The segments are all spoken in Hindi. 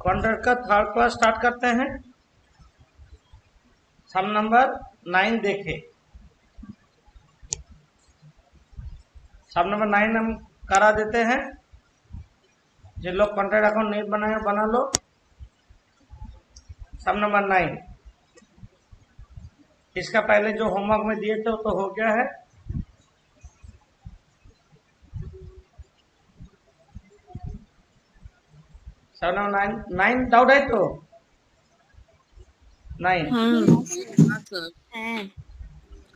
कॉन्ट्रैक्ट का थर्ड क्लास स्टार्ट करते हैं। सम नंबर 9 देखे। सम नंबर 9 हम करा देते हैं। जिन लोग कॉन्ट्रैक्ट अकाउंट नहीं बनाए बना लो। सम नंबर 9 इसका पहले जो होमवर्क में दिए थे तो हो गया है। सम नंबर 9 डाउट है तो 9।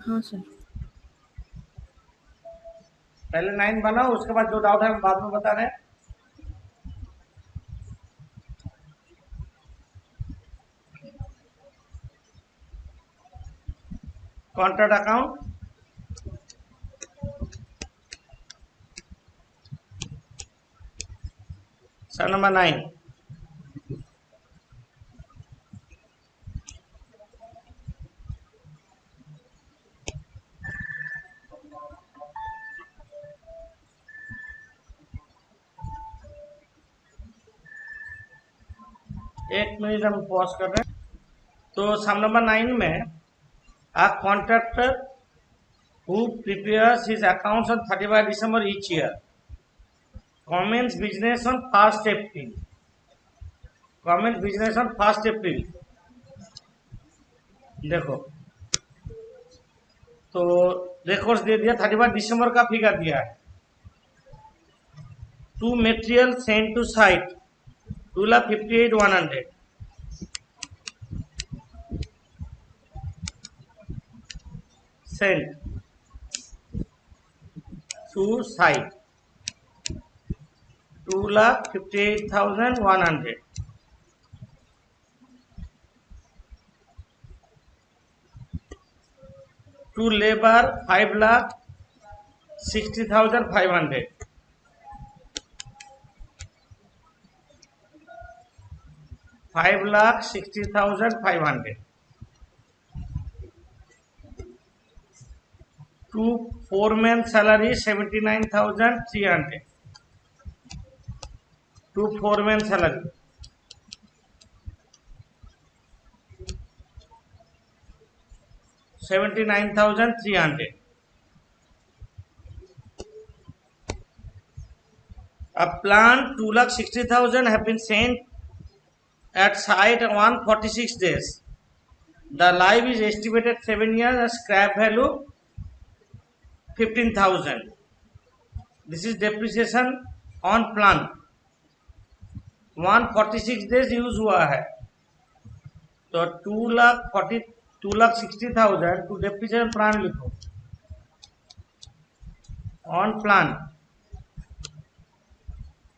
हाँ सर। पहले 9 बनाओ, उसके बाद जो डाउट है हम बाद में बता रहे हैं। Contract account some number 9। एक मिनट हम पॉज कर रहे हैं। तो सम नंबर 9 में a contractor who prepares his accounts on 31 December each year commence business on 1st April। commence business on 1st April। देखो तो रिकॉर्ड्स दे दिया, 31 दिसंबर का फिगर दिया है। To material send to site 2,58,100। Send to site 2,58,100। To labour 5,60,500। 5,60,500। To foreman salary 79,300। To foreman salary 79,300। A plan 2,60,000 have been sent at site 146 days. The life is estimated 7 years and scrap value 15,000। This is depreciation on plan। 146 days use हुआ है तो 2,60,000 टू डेप्रिसिएशन प्लान लिखो। ऑन प्लान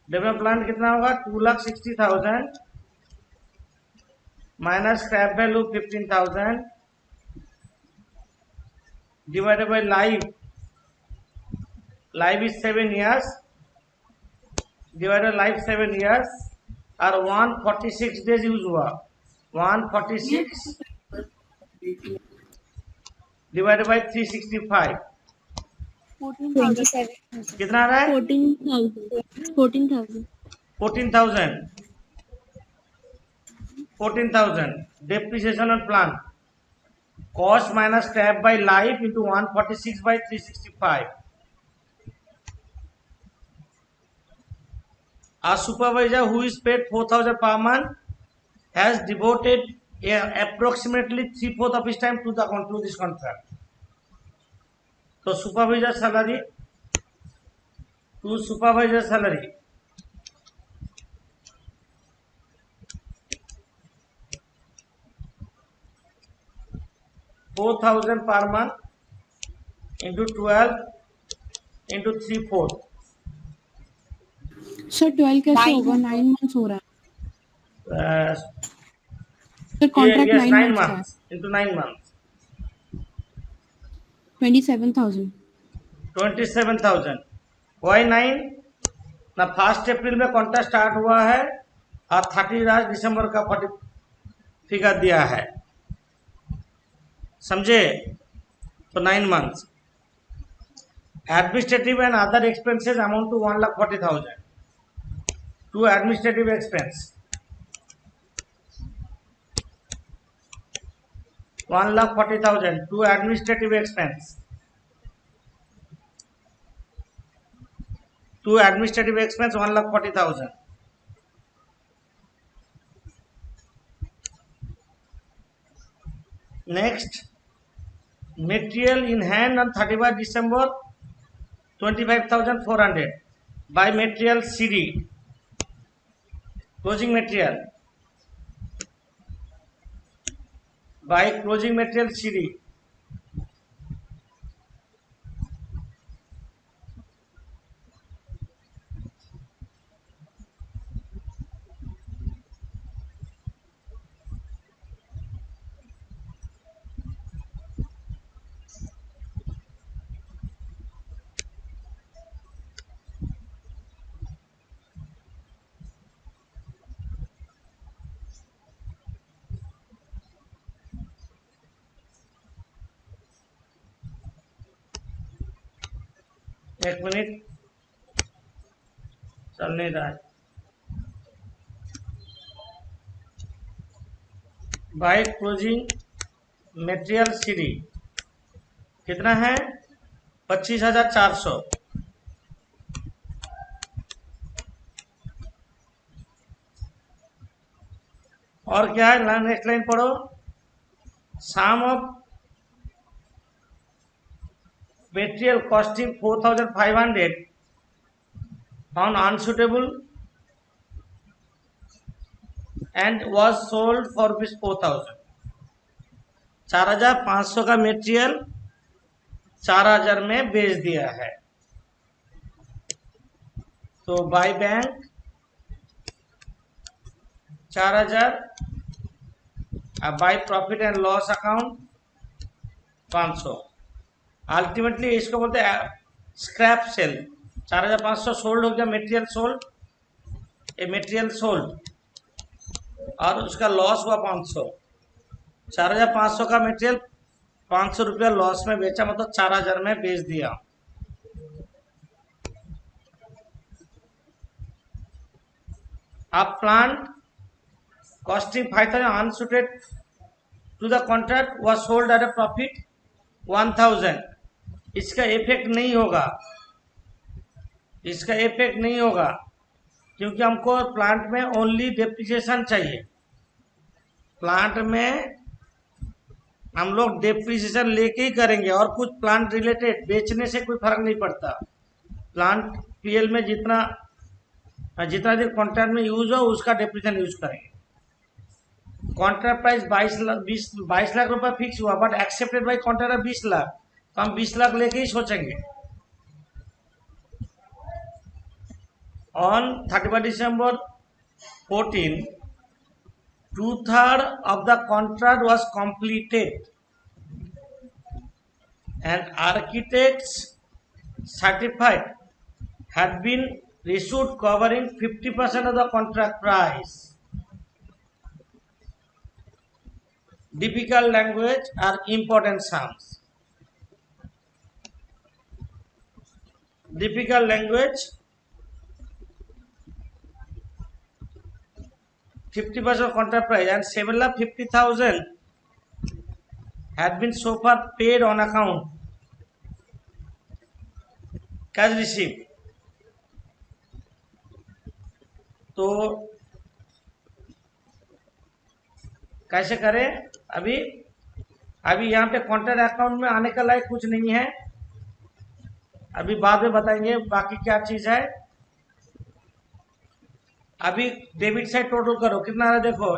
डेवलप प्लान कितना होगा 2,60,000 minus scrap value 15,000 divided by life is 7 years divided life 7 years और 146 डेज यूज हुआ। 146 डिवाइडेड बाय 365 कितना आ रहा है 14,000 depreciation on plan cost minus scrap by life into 146 by 365। A supervisor who is paid 4,000 per month has devoted approximately 3/4 of his time to this contract। तो supervisor salary to supervisor salary 4,000 per month into 12 into 3/4। Sir 12 कैसे होगा 9 मंथ्स हो रहा है sir contract 9 months into 9 months 27,000। 27,000 वाई 9 ना 1 अप्रैल में कॉन्ट्रैक्ट स्टार्ट हुआ है और 31 दिसंबर का फिगर दिया है, समझे? तो 9 months। Administrative and other expenses amount to 1,40,000 to administrative expense 1,40,000 to administrative expense. To administrative expense 1,40,000. Next, material in hand on 31 December 25,400 by material CD. Closing material by closing material CD. एक मिनट चल नहीं रहा है. बाय क्लोजिंग मटेरियल सीडी कितना है 25,400. और क्या है नेक्स्ट लाइन पढ़ो. सम of material costing 4,500 found unsuitable and was sold for rupees 4,000. 4,500 का मेटेरियल 4,000 में बेच दिया है. तो by bank 4,000, by profit and loss account 500. Ultimately इसको बोलते हैं स्क्रैप सेल. 4,500 सोल्ड हो गया, मेटेरियल सोल्ड, ये मेटेरियल सोल्ड और उसका लॉस हुआ 500. 4,500 का मेटेरियल 500 रुपया लॉस में बेचा, मतलब 4,000 में बेच दिया. अब plant costing 5,000 unsuited to the contract was sold at a profit 1,000. इसका इफेक्ट नहीं होगा, इसका इफेक्ट नहीं होगा क्योंकि हमको प्लांट में ओनली डेप्रिसिएशन चाहिए. प्लांट में हम लोग डेप्रिसिएशन लेके ही करेंगे और कुछ प्लांट रिलेटेड बेचने से कोई फर्क नहीं पड़ता. प्लांट पीएल में जितना दिन कॉन्ट्रैक्ट में यूज हो उसका डेप्रिसिएशन यूज करेंगे. कॉन्ट्रैक्ट प्राइस 22 लाख रुपए फिक्स हुआ, but accepted by contractor 20 lakh, तो हम 20 लाख लेके ही सोचेंगे. On 31 December 14, 2/3 of the contract was completed and architect's certificate had been issued covering 50% of the contract price. Difficult language are important sums. Difficult language 50% contract price and 7,50,000 had been so far paid on account cash received. तो कैसे करें? अभी यहाँ पे कॉन्ट्रैक्ट अकाउंट में आने का लायक कुछ नहीं है, अभी बाद में बताएंगे बाकी क्या चीज है. अभी डेबिट साइड टोटल करो कितना है, देखो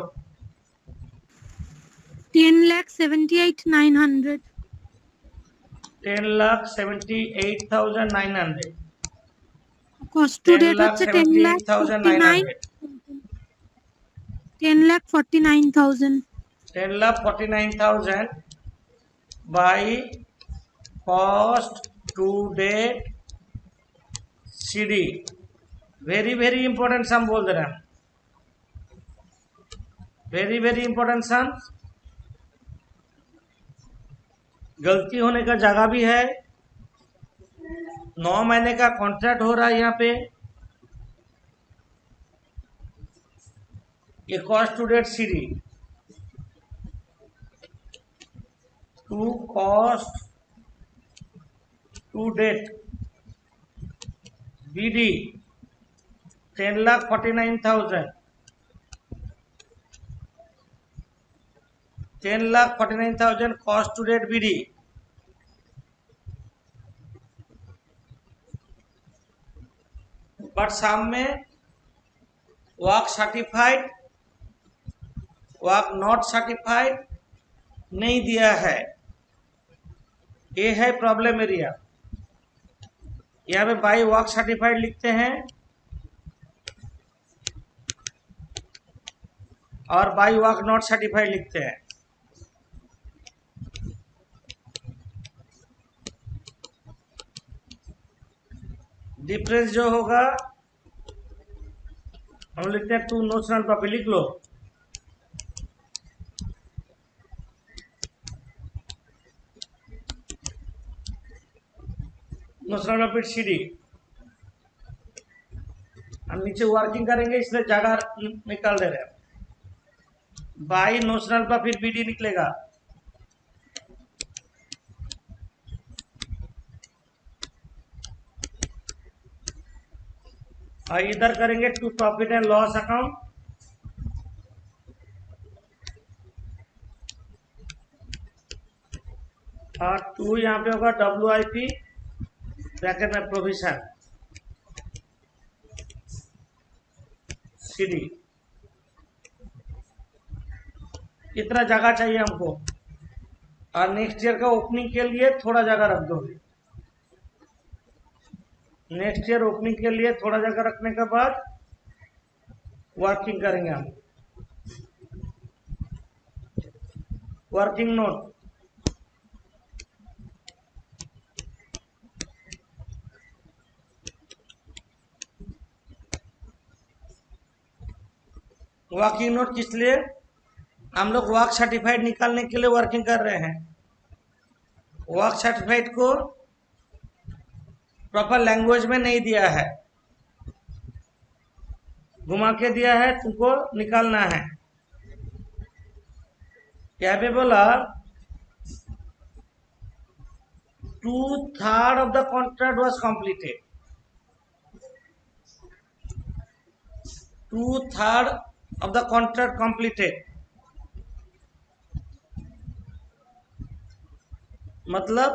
10,78,900. 10,78,900. কস্ট টু ডেট হচ্ছে 10,49,000. 10,49,000 by cost to date CD. Very very important सम बोल दे रहे हैं, वेरी वेरी इंपॉर्टेंट सम. गलती होने का जगह भी है. 9 महीने का कॉन्ट्रैक्ट हो रहा है यहाँ पे. ये cost to date CD to cost to date BD 10,49,000 10,49,000 cost to date BD. But सामने work certified work not certified नहीं दिया है। ये है प्रॉब्लम एरिया। यहाँ पे बाई वर्क सर्टिफाइड लिखते हैं और बाई वर्क नॉट सर्टिफाइड लिखते हैं। डिफरेंस जो होगा हम लिखते हैं टू नोशनल प्रॉफिट, लिख लो। Notional profit CD। हम नीचे वर्किंग करेंगे इसलिए जगह निकाल दे रहे हैं। बाई नोशनल प्रॉफिट BD निकलेगा। और इधर करेंगे to profit and loss account. और टू यहाँ पे होगा WIP ब्रैकेट में प्रोविजन CD। इतना जगह चाहिए हमको। और नेक्स्ट ईयर का ओपनिंग के लिए थोड़ा जगह रख दोगे। नेक्स्ट ईयर ओपनिंग के लिए थोड़ा जगह रखने के बाद वर्किंग करेंगे हम। वर्किंग नोट वर्किंग नोट किस लिए? हम लोग वर्क सर्टिफाइड निकालने के लिए वर्किंग कर रहे हैं। वर्क सर्टिफाइड को प्रॉपर लैंग्वेज में नहीं दिया है, घुमा के दिया है, तुमको निकालना है। यहाँ पे बोला 2/3 of the contract was completed। 2/3 of the contract completed मतलब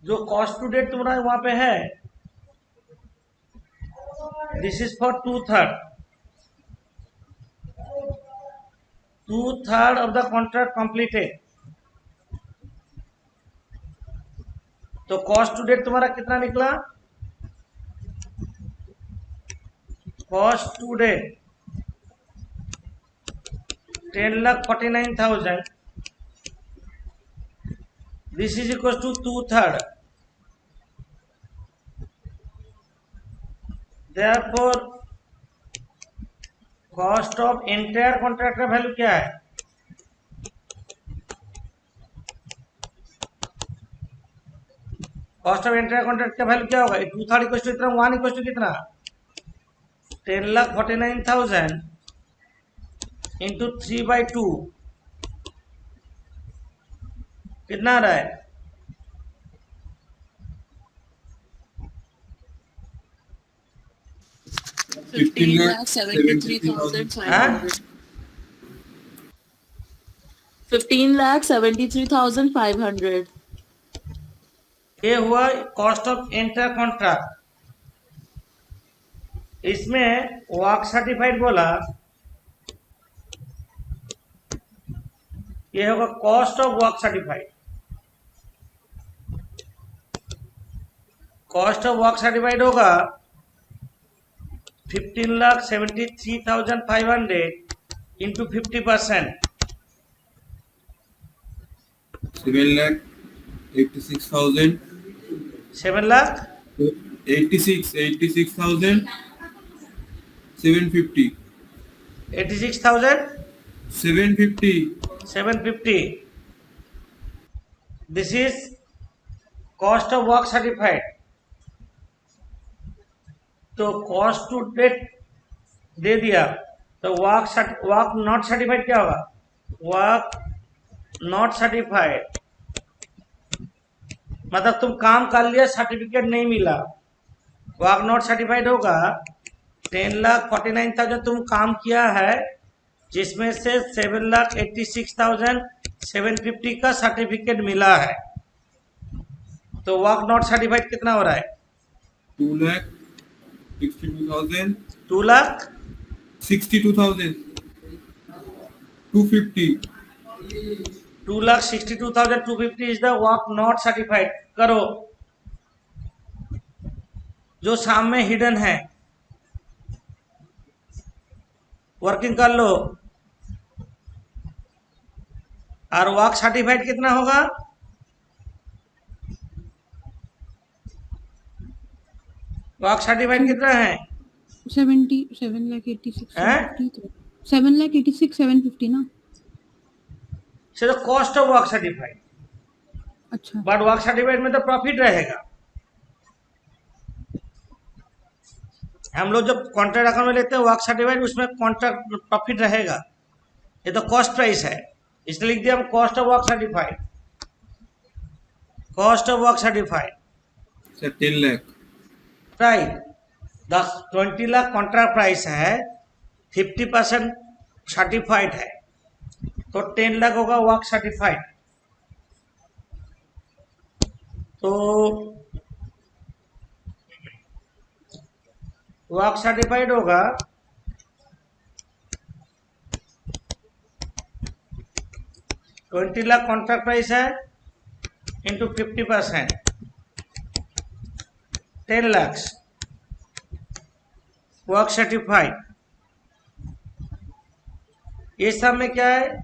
जो कॉस्ट टू डेट तुम्हारा वहां पे है, this is for 2/3। 2/3 of the contract completed. तो कॉस्ट टू डेट तुम्हारा कितना निकला? Cost to date 10,49,000। This is equal to 2/3। Therefore, cost of entire contract का वैल्यू क्या है? कॉस्ट ऑफ एंटायर कॉन्ट्रैक्ट का वैल्यू क्या होगा? 2/3 इक्वल टू इतना, 1 इक्वल टू कितना? 10,49,000 इंटू 3/2 कितना आ रहा है? 15,73,500. 15,73,500. ये हुआ कॉस्ट ऑफ एंटायर कॉन्ट्रैक्ट। इसमें वर्क सर्टिफाइड बोला, ये होगा cost of work certified. Cost of work certified होगा 15,73,500 into 50%। 7,86,000. 86,000 750. 86,750। 750. This is cost of work certified. तो कॉस्ट टू डेट दे दिया तो वर्क नॉट सर्टिफाइड क्या होगा? वर्क नॉट सर्टिफाइड मतलब तुम काम कर लिया, सर्टिफिकेट नहीं मिला। वर्क नॉट सर्टिफाइड होगा 10,49,000 तुम काम किया है, जिसमें से 7,86,750 का सर्टिफिकेट मिला है। तो वर्क नॉट सर्टिफाइड कितना हो रहा है? 2,62,000. 2,62,250 2,62,250 is the work not certified. करो जो सामने हिडन है, वर्किंग कर लो। और वर्क सर्टिफाइड कितना होगा? वर्क सर्टिफाइड कितना है? 7,86,750 ना। So the cost of work certified. अच्छा, बट वर्क सर्टिफाइड में तो प्रॉफिट रहेगा। हम लोग जब कॉन्ट्रैक्ट अकाउंट में लेते हैं वर्क सर्टिफाइड, उसमें कॉन्ट्रैक्ट प्रॉफिट रहेगा। ये तो कॉस्ट प्राइस है, इसलिए लिख दिया हम cost of work certified. Cost of work certified Sir, 10 lakh. Right. 20 lakh contract price है, 50% सर्टिफाइड है, तो 10 लाख होगा वर्क सर्टिफाइड। तो वर्क सर्टिफाइड होगा 20 लाख कॉन्ट्रैक्ट प्राइस है इंटू 50%, 10 लाख वर्क सर्टिफाइड। ये सब में क्या है,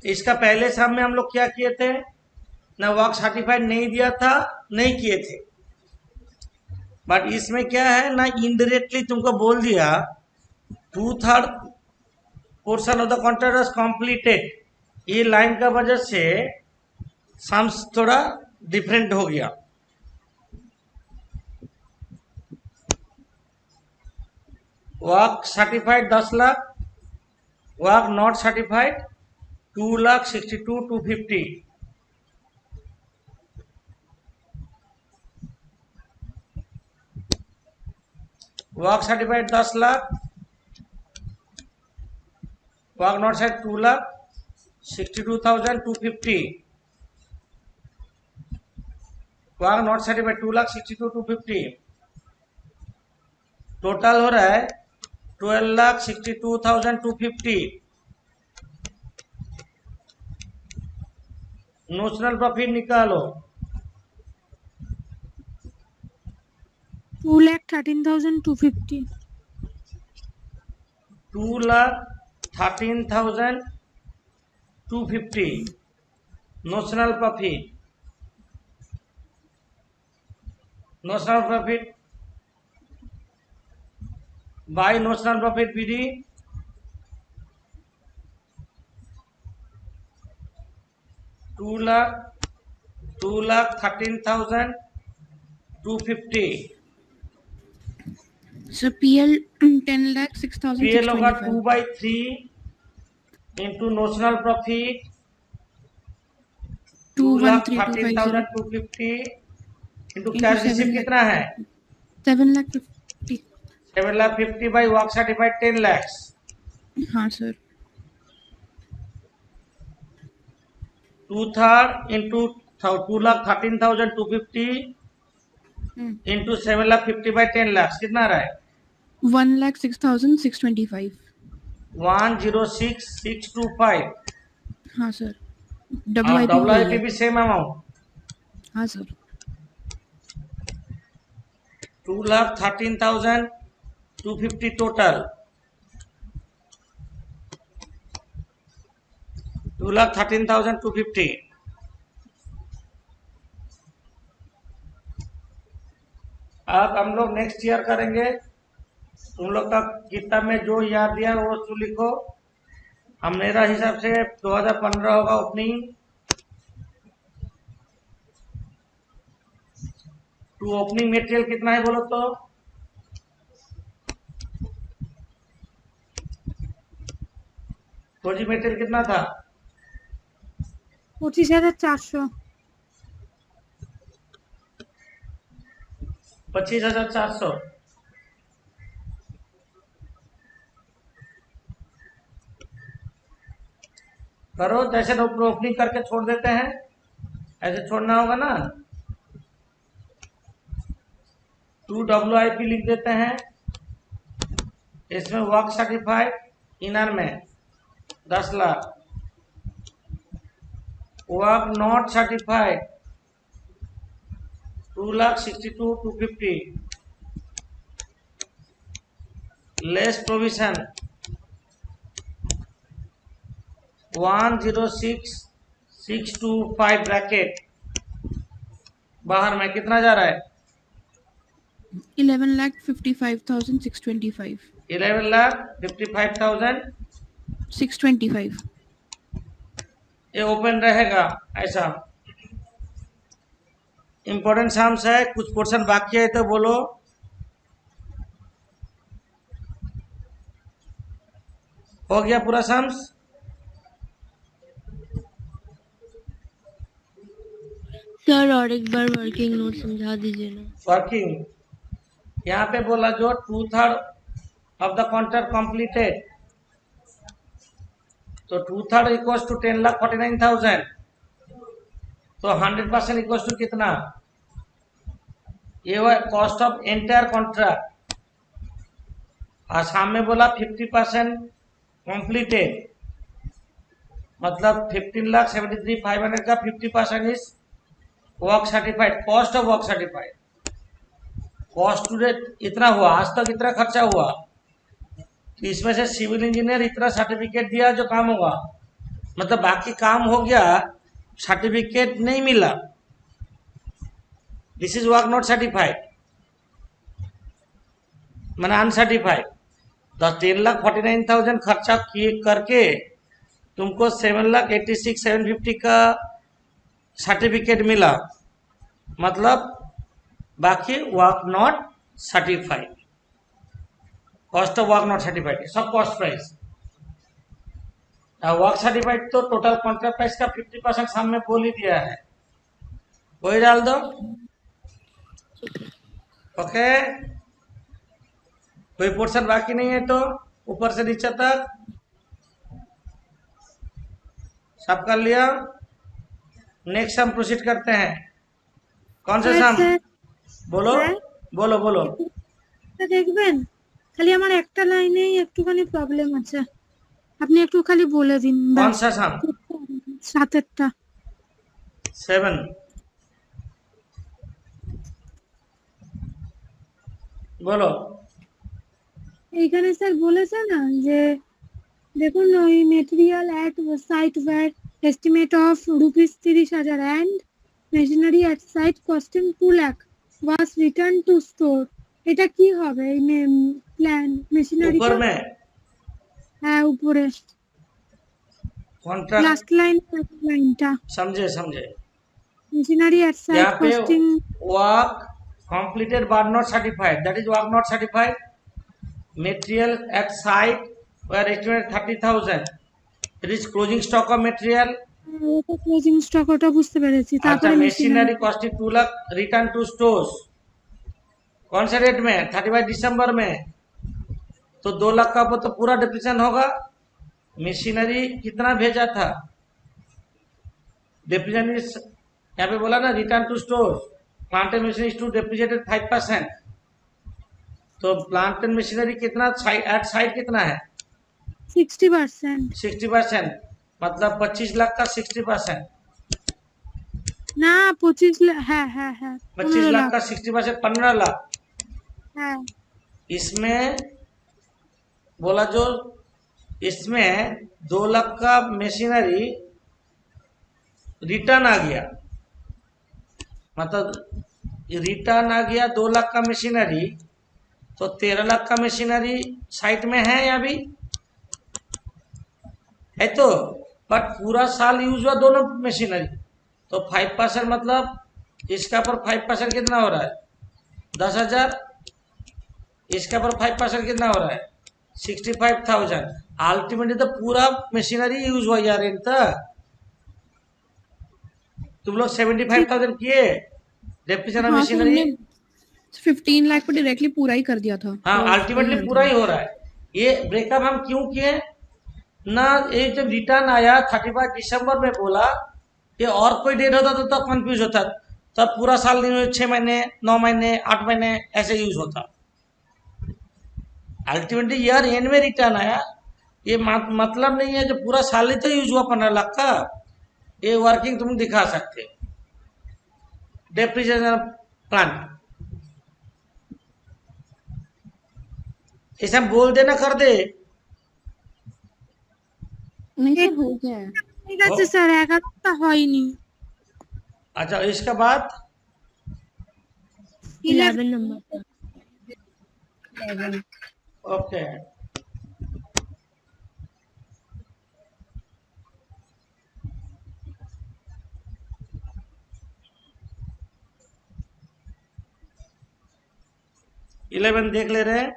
इसका पहले सब में हम लोग क्या किए थे, ना वर्क सर्टिफाइड नहीं दिया था, नहीं किए थे। बट इसमें क्या है ना, इनडायरेक्टली तुमको बोल दिया 2/3 portion of the contract is completed. ये लाइन का वजह से सम्स थोड़ा डिफरेंट हो गया। Work certified 10 lakh, work not certified 2,62,250। Work certified 10 lakh, work not certified 2,62,250। Work not certified 2,62,250। Total हो रहा है 12,62,250। नोशनल प्रॉफिट निकालो। 2,13,250। 2,13,250 notional profit. Notional profit by notional profit Vidhi 2,13,250। So PL PL 10,06,625 होगा 2/3 into notional profit 213,250 2,13,250 into cash receive कितना है 7,50,000। 7,50,000 बाई वर्क सर्टिफाइड 10 लाख। हाँ sir. 2/3 into 2,13,250 into 7,50,000 by 10 lakh कितना रहा है 1,06,625। 106,625। हाँ सर। WIP भी सेम अमाउंट हाँ सर। 2,13,250 टोटल। 2,13,250। अब हम लोग नेक्स्ट ईयर करेंगे। तुम लोग का किताब में जो याद दिया वो तो लिखो। हम मेरा हिसाब से 2015 होगा ओपनिंग। टू ओपनिंग मटेरियल कितना है बोलो तो प्रोजेक्ट मटेरियल कितना था? 25,400। 25,400। करो जैसे ओपनिंग करके छोड़ देते हैं, ऐसे छोड़ना होगा ना। 2 WIP लिख देते हैं, इसमें वर्क सर्टिफाइड इनर में 10 lakh, work not certified 2,62,250, less provision 106,625 bracket बाहर में कितना जा रहा है? 11,55,625. 11,55,625 ये ओपन रहेगा ऐसा। इंपॉर्टेंट सम्स है, कुछ पोर्शन बाकी है तो बोलो। हो गया पूरा सम्स? सर और एक बार वर्किंग नोट समझा दीजिए ना। वर्किंग यहाँ पे बोला जो 2/3 ऑफ द कॉन्ट्रैक्ट कंप्लीटेड, तो 2/3 इक्वल्स टू 10,49,000, तो 100% इक्वल्स टू कितना? ये हुआ कॉस्ट ऑफ एंटायर कॉन्ट्रैक्ट। और सामने बोला 50% कंप्लीटेड, मतलब 15,73,500 का 50% is work certified, cost of work certified. Cost to date इतना हुआ, आज तक इतना खर्चा हुआ, तो इसमें से सिविल इंजीनियर इतना सर्टिफिकेट दिया जो काम होगा, मतलब बाकी काम हो गया, सर्टिफिकेट नहीं मिला। This is work not certified, मैंने अनसर्टिफाइड। तो 10,49,000 खर्चा किए करके तुमको 7,86,750 का सर्टिफिकेट मिला, मतलब बाकी work not certified, cost of work not certified, सब कॉस्ट प्राइस। वर्क सर्टिफाइड तो टोटल कॉन्ट्रैक्ट प्राइस का 50% सामने बोल ही दिया है, वही डाल दो। ओके, कोई पोर्शन बाकी नहीं है तो ऊपर से नीचे तक सब कर लिया। नेक्स्ट हम प्रोसीड करते हैं। कौन से सम? बोलो बोलो बोलो। দেখবেন খালি আমার একটা লাইনেই একটুখানি প্রবলেম আছে, আপনি একটু খালি বলে দিন। कौन सा सम? 7-টা। 7 बोलो। এইখানে স্যার বলেছে না যে দেখুন ওই material at site were estimate of ₹30,000 and machinery at site costing 2 lakh was return to store. এটা কি হবে এই প্ল্যান মেশিনারি? ऊपर में হ্যাঁ উপরে कॉन्ट्रैक्ट লাস্ট লাইনটা समझे समझे। মেশিনারি অ্যাট সাইট यहाँ पे costing. Work completed but not certified, that is work not certified. Material at site were estimated 30,000, it is closing stock of material। ওটা ক্লোজিং স্টক, ওটা বুঝতে পেরেছি। अच्छा, তারপরে machinery costing 2 lakh return to stores, कौन से रेट में? 31 दिसंबर में, तो 2 लाख का तो पूरा डिप्रेशन होगा। मशीनरी कितना भेजा था? डिप्रेशन यहाँ पे बोला ना return to stores, plant and machinery to depreciated 5%, तो प्लांट एंड मशीनरी कितना एट साइड कितना है? 60%। 60%, मतलब 25 लाख का 60%, না 25 লাখ। হ্যাঁ হ্যাঁ হ্যাঁ 25 लाख का 60%, 15 लाख। হ্যাঁ इसमें बोला जो इसमें 2 लाख का मशीनरी रिटर्न आ गया, मतलब रिटर्न आ गया 2 लाख का मशीनरी, तो 13 लाख का मशीनरी साइट में है या भी है, तो बट पूरा साल यूज हुआ दोनों मशीनरी, तो 5% मतलब इसका पर 5% कितना हो रहा है? 10,000, इसका पर 5% कितना हो रहा है? 65,000 अल्टीमेटली तो पूरा मशीनरी यूज हुआ यार इनका। तुम लोग 75,000 किए डेप्रिसिएशन हाँ सर, मशीनरी। हमने 15 लाख पे डायरेक्टली पूरा ही कर दिया था। हाँ तो अल्टीमेटली पूरा ही हो रहा है। ये ब्रेकअप हम क्यों किए ना, ये जब रिटर्न आया 31 दिसंबर में बोला कि और कोई डेट होता तो तब कंफ्यूज होता, तब पूरा साल नहीं, 6 महीने 9 महीने 8 महीने ऐसे यूज होता। अल्टीमेटली ईयर एंड में रिटर्न आया, ये मतलब नहीं है कि पूरा साल ही तो यूज हुआ 15 लाख का। ये वर्किंग तुम दिखा सकते डेप्रिसिएशन प्लान, ऐसा बोल देना कर दे। नहीं सर, हो गया है। ঠিক আছে স্যার, 11টা হয়নি। अच्छा इसके बाद 11 नंबर। ओके इलेवन देख ले रहे हैं।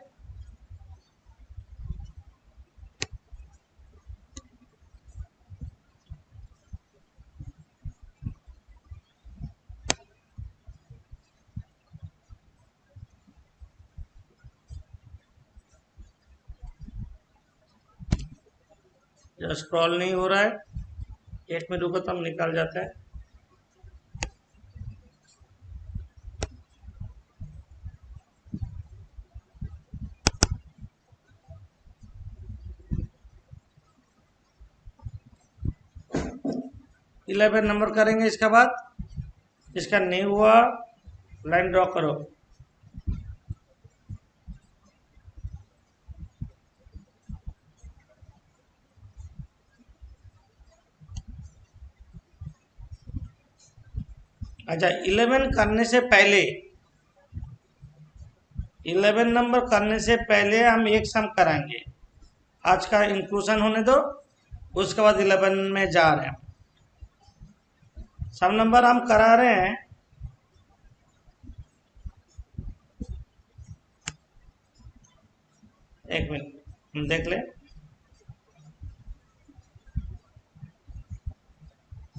स्क्रॉल नहीं हो रहा है, एक में रुको तो हम निकाल जाते हैं। इलेवन नंबर करेंगे, इसके बाद इसका नहीं हुआ लाइन ड्रॉ करो। अच्छा 11 करने से पहले, 11 नंबर करने से पहले हम एक सम कराएंगे। आज का इंक्लूजन होने दो, उसके बाद 11 में जा रहे हैं। सम नंबर हम करा रहे हैं। एक मिनट हम देख ले।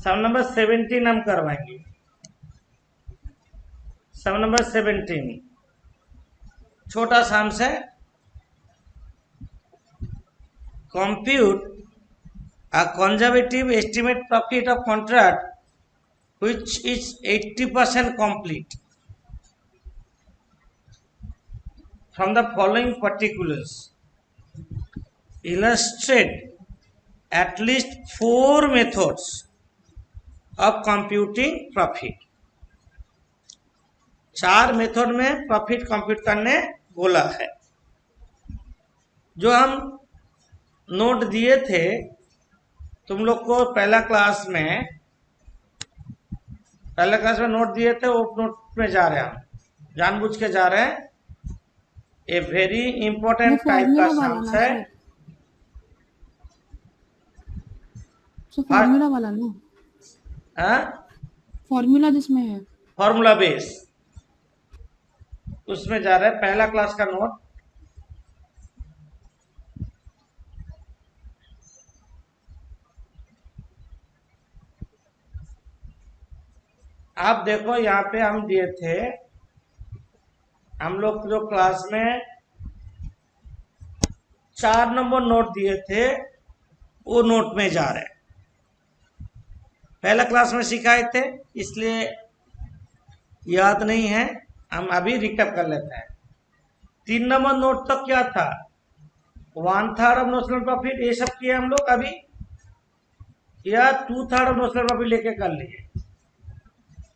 सम नंबर 17 हम करवाएंगे। सम नंबर 17 छोटा सम से, compute a conservative estimate profit of contract which is 80% complete from the following particulars. Illustrate at least 4 methods of computing profit. 4 method में प्रॉफिट कंप्यूट करने बोला है। जो हम नोट दिए थे तुम लोग को पहला क्लास में नोट दिए थे, वो नोट में जा रहे हैं हम, जानबूझ के जा रहे हैं। ए वेरी इंपॉर्टेंट टाइप का सम्स है। फॉर्मूला वाला ना, फॉर्मूला जिसमें है फॉर्मूला बेस, उसमें जा रहे हैं। पहला क्लास का नोट आप देखो, यहाँ पे हम दिए थे, हम लोग जो क्लास में 4 नंबर नोट दिए थे वो नोट में जा रहे हैं। पहला क्लास में सिखाए थे इसलिए याद नहीं है, हम अभी रिकैप कर लेते हैं। 3 नंबर नोट तक क्या था, 1/3 ऑफ नोशनल प्रॉफिट, ये सब किए हम लोग अभी, या 2/3 ऑफ नोशनल प्रॉफिट लेके कर लिए।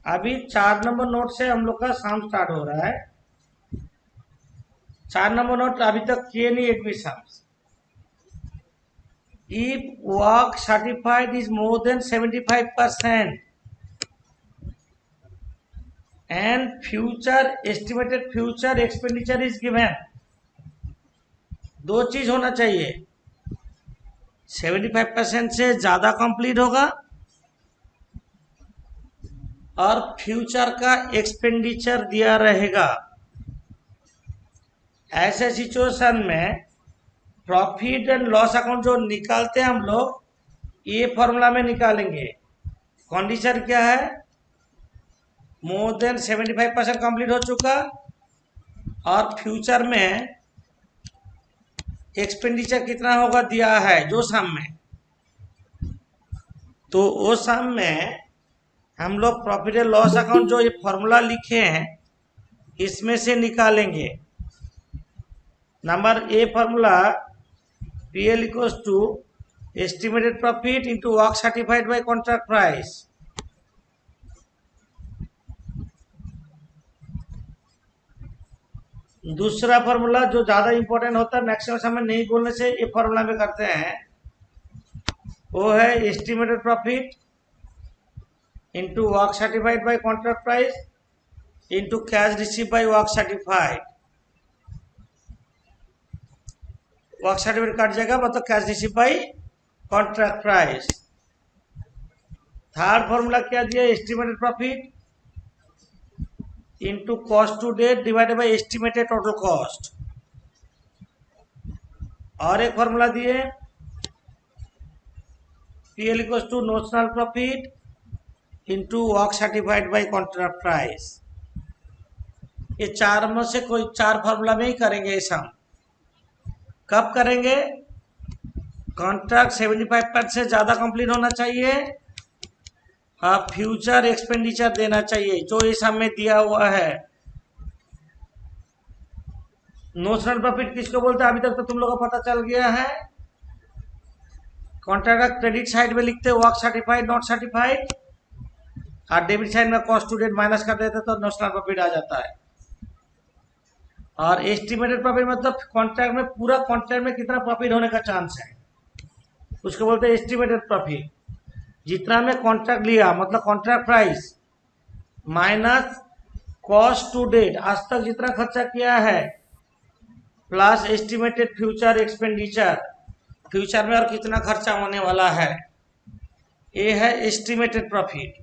अभी 4 नंबर नोट से हम लोग का सम स्टार्ट हो रहा है। 4 नंबर नोट अभी तक किए नहीं, एक भी sums. If work certified is more than 75% and estimated future expenditure is given, 2 चीज होना चाहिए, 75% से ज्यादा कंप्लीट होगा और फ्यूचर का एक्सपेंडिचर दिया रहेगा। ऐसे सिचुएशन में प्रॉफिट एंड लॉस अकाउंट जो निकालते हैं हम लोग, ये फॉर्मूला में निकालेंगे। कंडीशन क्या है? मोर देन 75% कंप्लीट हो चुका और फ्यूचर में एक्सपेंडिचर कितना होगा दिया है जो सम में, तो वो सम में हम लोग प्रॉफिट एंड लॉस अकाउंट जो ये फॉर्मूला लिखे हैं इसमें से निकालेंगे। Number A formula PL equals to estimated profit into work certified by contract price. दूसरा फॉर्मूला जो ज्यादा इंपॉर्टेंट होता है, मैक्सिमम समय नहीं बोलने से ये फॉर्मूला में करते हैं, वो है estimated profit into work certified by contract price into cash receive by work certified. Work certificate काट जाएगा मतलब cash receive by contract price. Third formula क्या दिया? Estimated profit into cost to date divided by estimated total cost. और एक फॉर्मूला दिए PL equals to notional profit into work certified by contract price. ये चार में से कोई चार फॉर्मूला में ही करेंगे ये सम। कब करेंगे? कॉन्ट्रैक्ट 75% से ज्यादा कंप्लीट होना चाहिए और फ्यूचर एक्सपेंडिचर देना चाहिए जो इस सम में दिया हुआ है। नोशनल प्रॉफिट किसको बोलते हैं अभी तक तो तुम लोगों को पता चल गया है। कॉन्ट्रैक्ट का क्रेडिट साइड में लिखते वर्क सर्टिफाइड नॉट सर्टिफाइड और डेबिट साइड में कॉस्ट टू डेट माइनस कर देते तो नोशनल प्रॉफिट आ जाता है। और एस्टिमेटेड प्रॉफिट मतलब कॉन्ट्रैक्ट में पूरा कॉन्ट्रैक्ट में कितना प्रॉफिट होने का चांस है उसको बोलते हैं एस्टिमेटेड प्रॉफिट। जितना में कॉन्ट्रैक्ट लिया मतलब contract price minus cost to date आज तक जितना खर्चा किया है plus estimated future expenditure, future में और कितना खर्चा होने वाला है, ये है एस्टिमेटेड प्रॉफिट।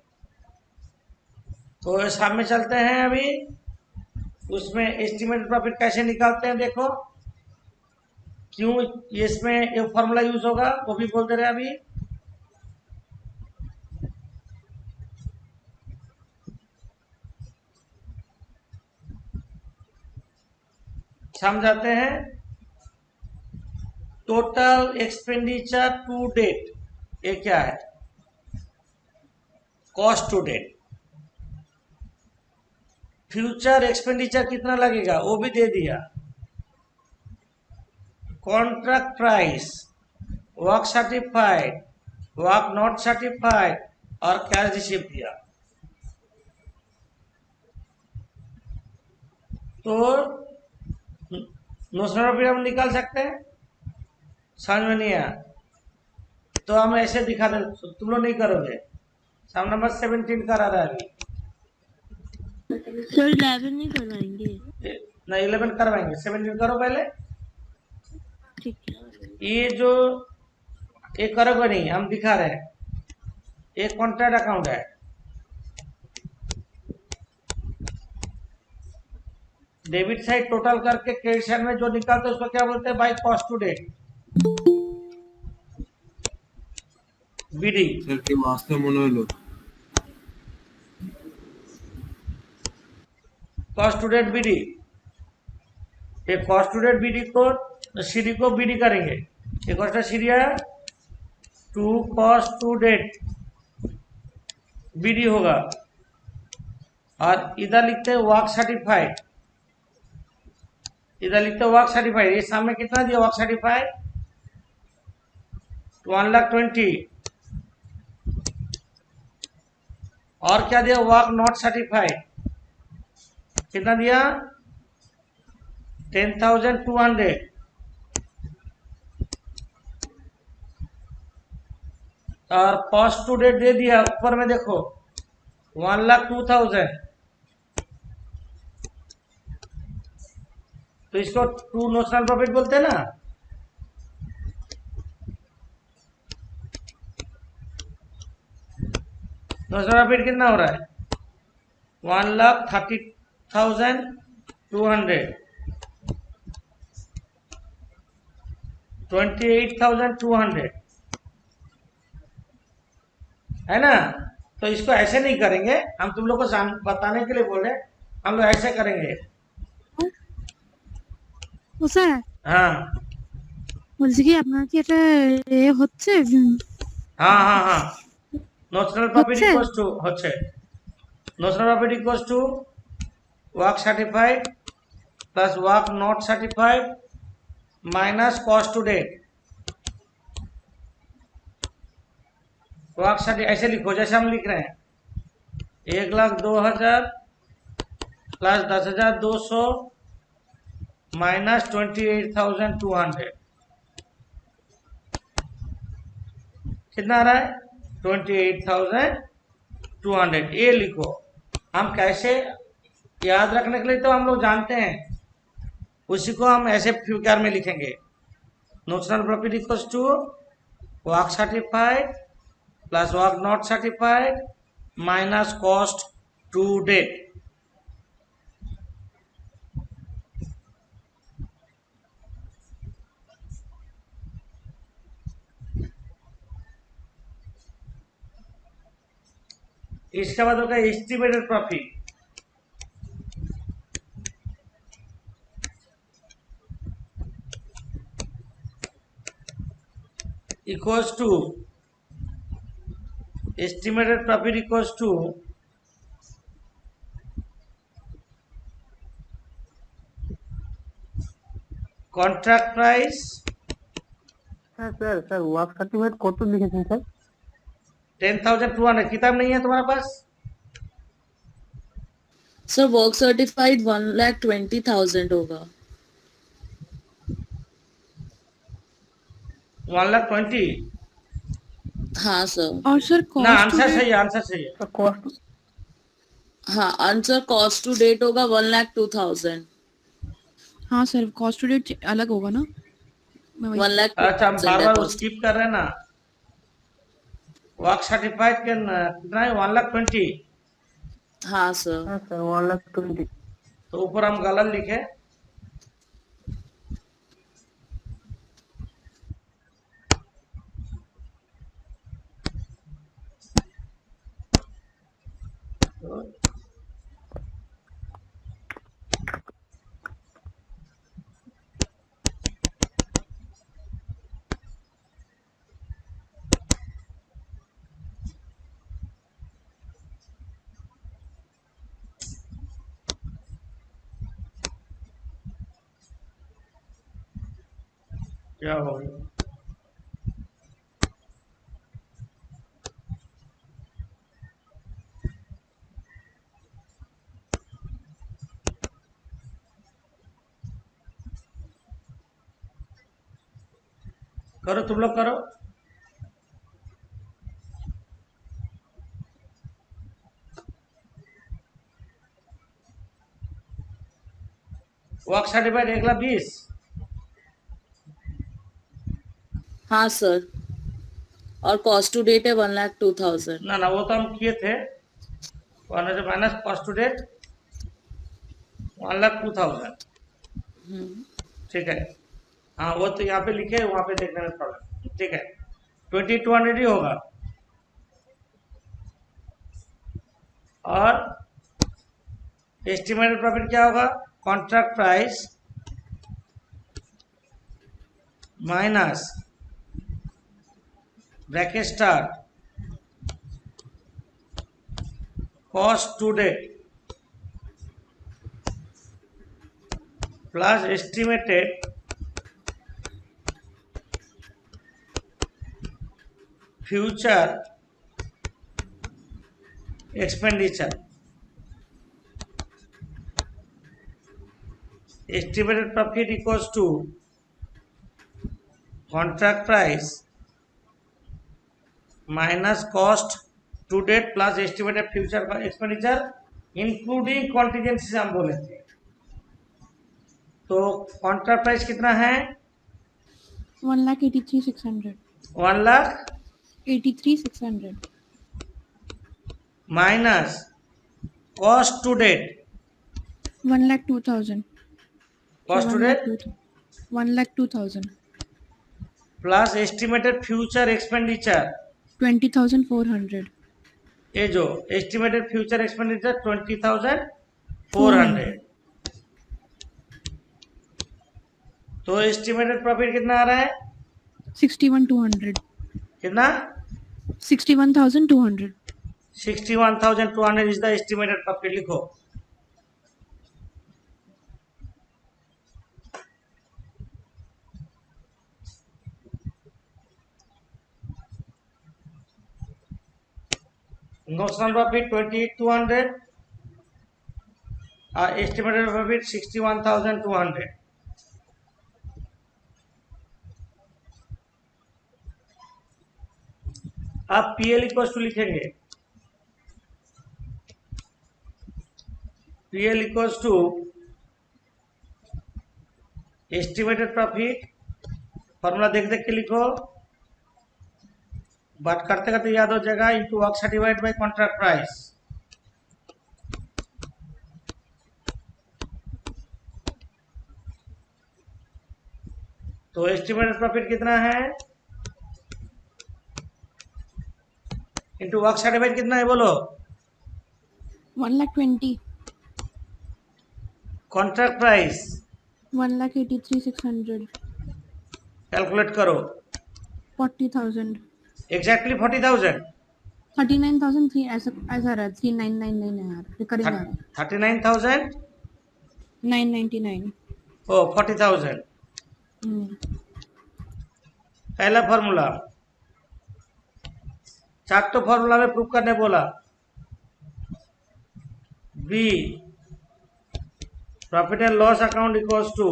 तो सामने चलते हैं अभी उसमें एस्टिमेटेड प्रॉफिट कैसे निकालते हैं। देखो क्यों इसमें ये फॉर्मूला यूज होगा वो भी बोल दे रहे हैं अभी। समझाते हैं। टोटल एक्सपेंडिचर टू डेट, ये क्या है? Cost to date. Future expenditure कितना लगेगा वो भी दे दिया। Contract price, work certified, work not certified और कैश रिसीव दिया। तो नोशनल प्रॉफिट हम निकाल सकते हैं। समझ में नहीं आया तो हम ऐसे दिखा दे, तुम लोग नहीं करोगे। सम नंबर 17 करा रहा है अभी। सर 11 नहीं करवाएंगे? नहीं 11 करवाएंगे, 17 करो पहले। ठीक है। ये जो ये करोगे नहीं, हम दिखा रहे हैं। एक कॉन्ट्रैक्ट अकाउंट है, डेबिट साइड टोटल करके क्रेडिट साइड में जो निकालते हैं उसको क्या बोलते हैं? By cost to date, BD। Sir के वास्ते মনে হলো कॉस्ट टू डेट BD। ये कॉस्ट टू डेट BD को CD को BD करेंगे। ये कॉस्ट CD है to cost to date BD होगा। और इधर लिखते हैं वर्क सर्टिफाइड, इधर लिखते हैं वर्क सर्टिफाइड। ये सामने कितना दिया वर्क सर्टिफाइड? 1,20,000। और क्या दिया? वर्क नॉट सर्टिफाइड कितना दिया? 10,200। और कॉस्ट टू डेट दे दिया ऊपर में, देखो 1,02,000। तो इसको टू नोशनल प्रॉफिट बोलते हैं ना। नोशनल प्रॉफिट कितना हो रहा है? 1,30,200। 28,200 है ना। तो इसको ऐसे नहीं करेंगे, हम तुम लोग को बताने के लिए बोले, हम लोग ऐसे करेंगे। ও স্যার हाँ বলছি কি আপনার কি এটা এ হচ্ছে हाँ हाँ हाँ নোশনাল প্রফিট হচ্ছে? ইকুয়ালস টু হচ্ছে notional profit equals to work certified plus work not certified minus cost to date. Work certified ऐसे लिखो जैसे हम लिख रहे हैं 1,02,000 प्लस 10,200 माइनस 28,200 कितना आ रहा है 28,200। ये लिखो। हम कैसे याद रखने के लिए तो हम लोग जानते हैं, उसी को हम ऐसे फिगर में लिखेंगे। Notional profit equals to work certified plus work not certified minus cost to date. इसके बाद होगा estimated profit. equals to estimated profit equals to contract price sir work certificate কত লিখেছেন স্যার? 10,200। किताब नहीं है तुम्हारे पास? सर वर्क सर्टिफाइड 1,20,000 होगा। 1,20,000। हाँ सर। और सर ना कॉस्ट आंसर सही है, आंसर सही है। কস্ট हाँ आंसर कॉस्ट टू डेट होगा 1,02,000। हाँ सर कॉस्ट टू डेट अलग होगा ना। मैं वही 1,02,000 अच्छा हम बार बार है। स्किप कर रहे हैं ना। वर्क सर्टिफाइड के कितना है 1,20,000। हाँ सर। হ্যাঁ স্যার 1,20,000 तो ऊपर हम गलत लिखे। क्या हो गया? करो तुम लोग करो। Work certified 1,20,000। हाँ सर। और कॉस्ट टू डेट है 1,02,000। ना ना वो तो हम किए थे। Minus cost to date 1,02,000। ठीक है। हाँ वो तो यहाँ पे लिखे, वहां पे देखने में प्रॉब्लम। ठीक है 2,200 ही होगा। और एस्टिमेटेड प्रॉफिट क्या होगा? Contract price minus bracket start cost to date plus estimated future expenditure. estimated profit equals to contract price minus cost to date plus estimated future expenditure including contingencies हम बोले थे। तो कॉन्ट्रैक्ट प्राइस कितना है? 1,83,600 1,83,600 minus cost to date 1,02,000 cost to date 1,02,000 plus estimated future expenditure, 20,400. ये जो एस्टिमेटेड फ्यूचर एक्सपेंडिचर 20,400, तो एस्टिमेटेड प्रॉफिट कितना आ रहा है? 61,200. कितना? 61,200. 61,200 इज द एस्टिमेटेड प्रॉफिट। लिखो। Notional profit 28,200, estimated profit 61,200। आप पीएल इक्वल टू लिखेंगे, PL equal to estimated profit, formula देख देख के लिखो, बात करते करते याद हो जाएगा, into work certified by contract price. तो एस्टिमेटेड प्रॉफिट कितना है इंटू वर्क सर्टिफाइड कितना है बोलो? 1,20,000. Contract price 1,83,600. कैलकुलेट करो। 40,000. एग्जैक्टली 40,000। 39,003 ऐसा रहा, 3,999 है यार, रिकरिंग आ रहा है। 39,000 999. ओ 40,000। पहला फॉर्मूला, चार्ट तो फॉर्मूला में प्रूव करने बोला। B profit and loss account equals to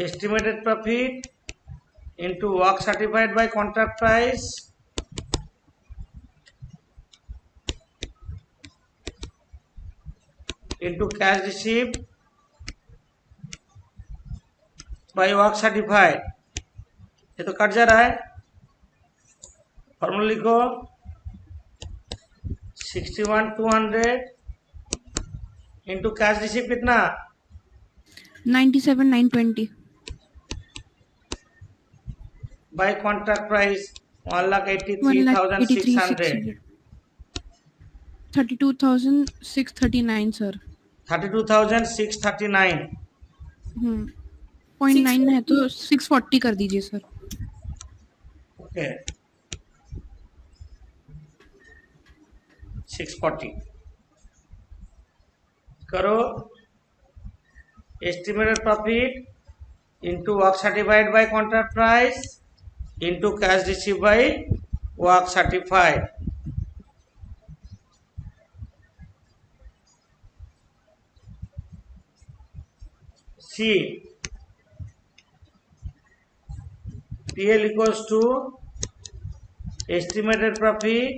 estimated profit into work certified by contract price into cash received by work certified। ये तो कट जा रहा है, फॉर्मूला लिखो 61,200 into cash received कितना? 97,920. by contract price 1,83,600। 32,639 सर। 32,639। 0.9 है तो 640 कर दीजिए सर। ओके 640 करो। Estimated profit into work certified by contract price into cash received by work certified। C PL equals to estimated profit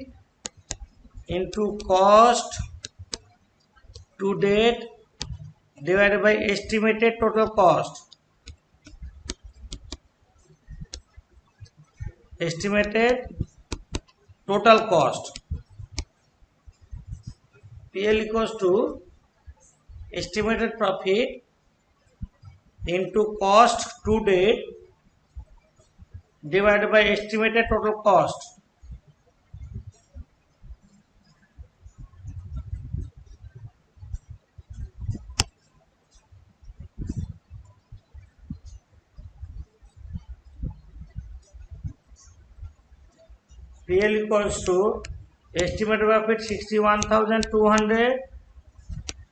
into cost to date divided by estimated total cost। estimated total cost PL equals to estimated profit into cost to date divided by estimated total cost। PL equals to estimated profit 61,200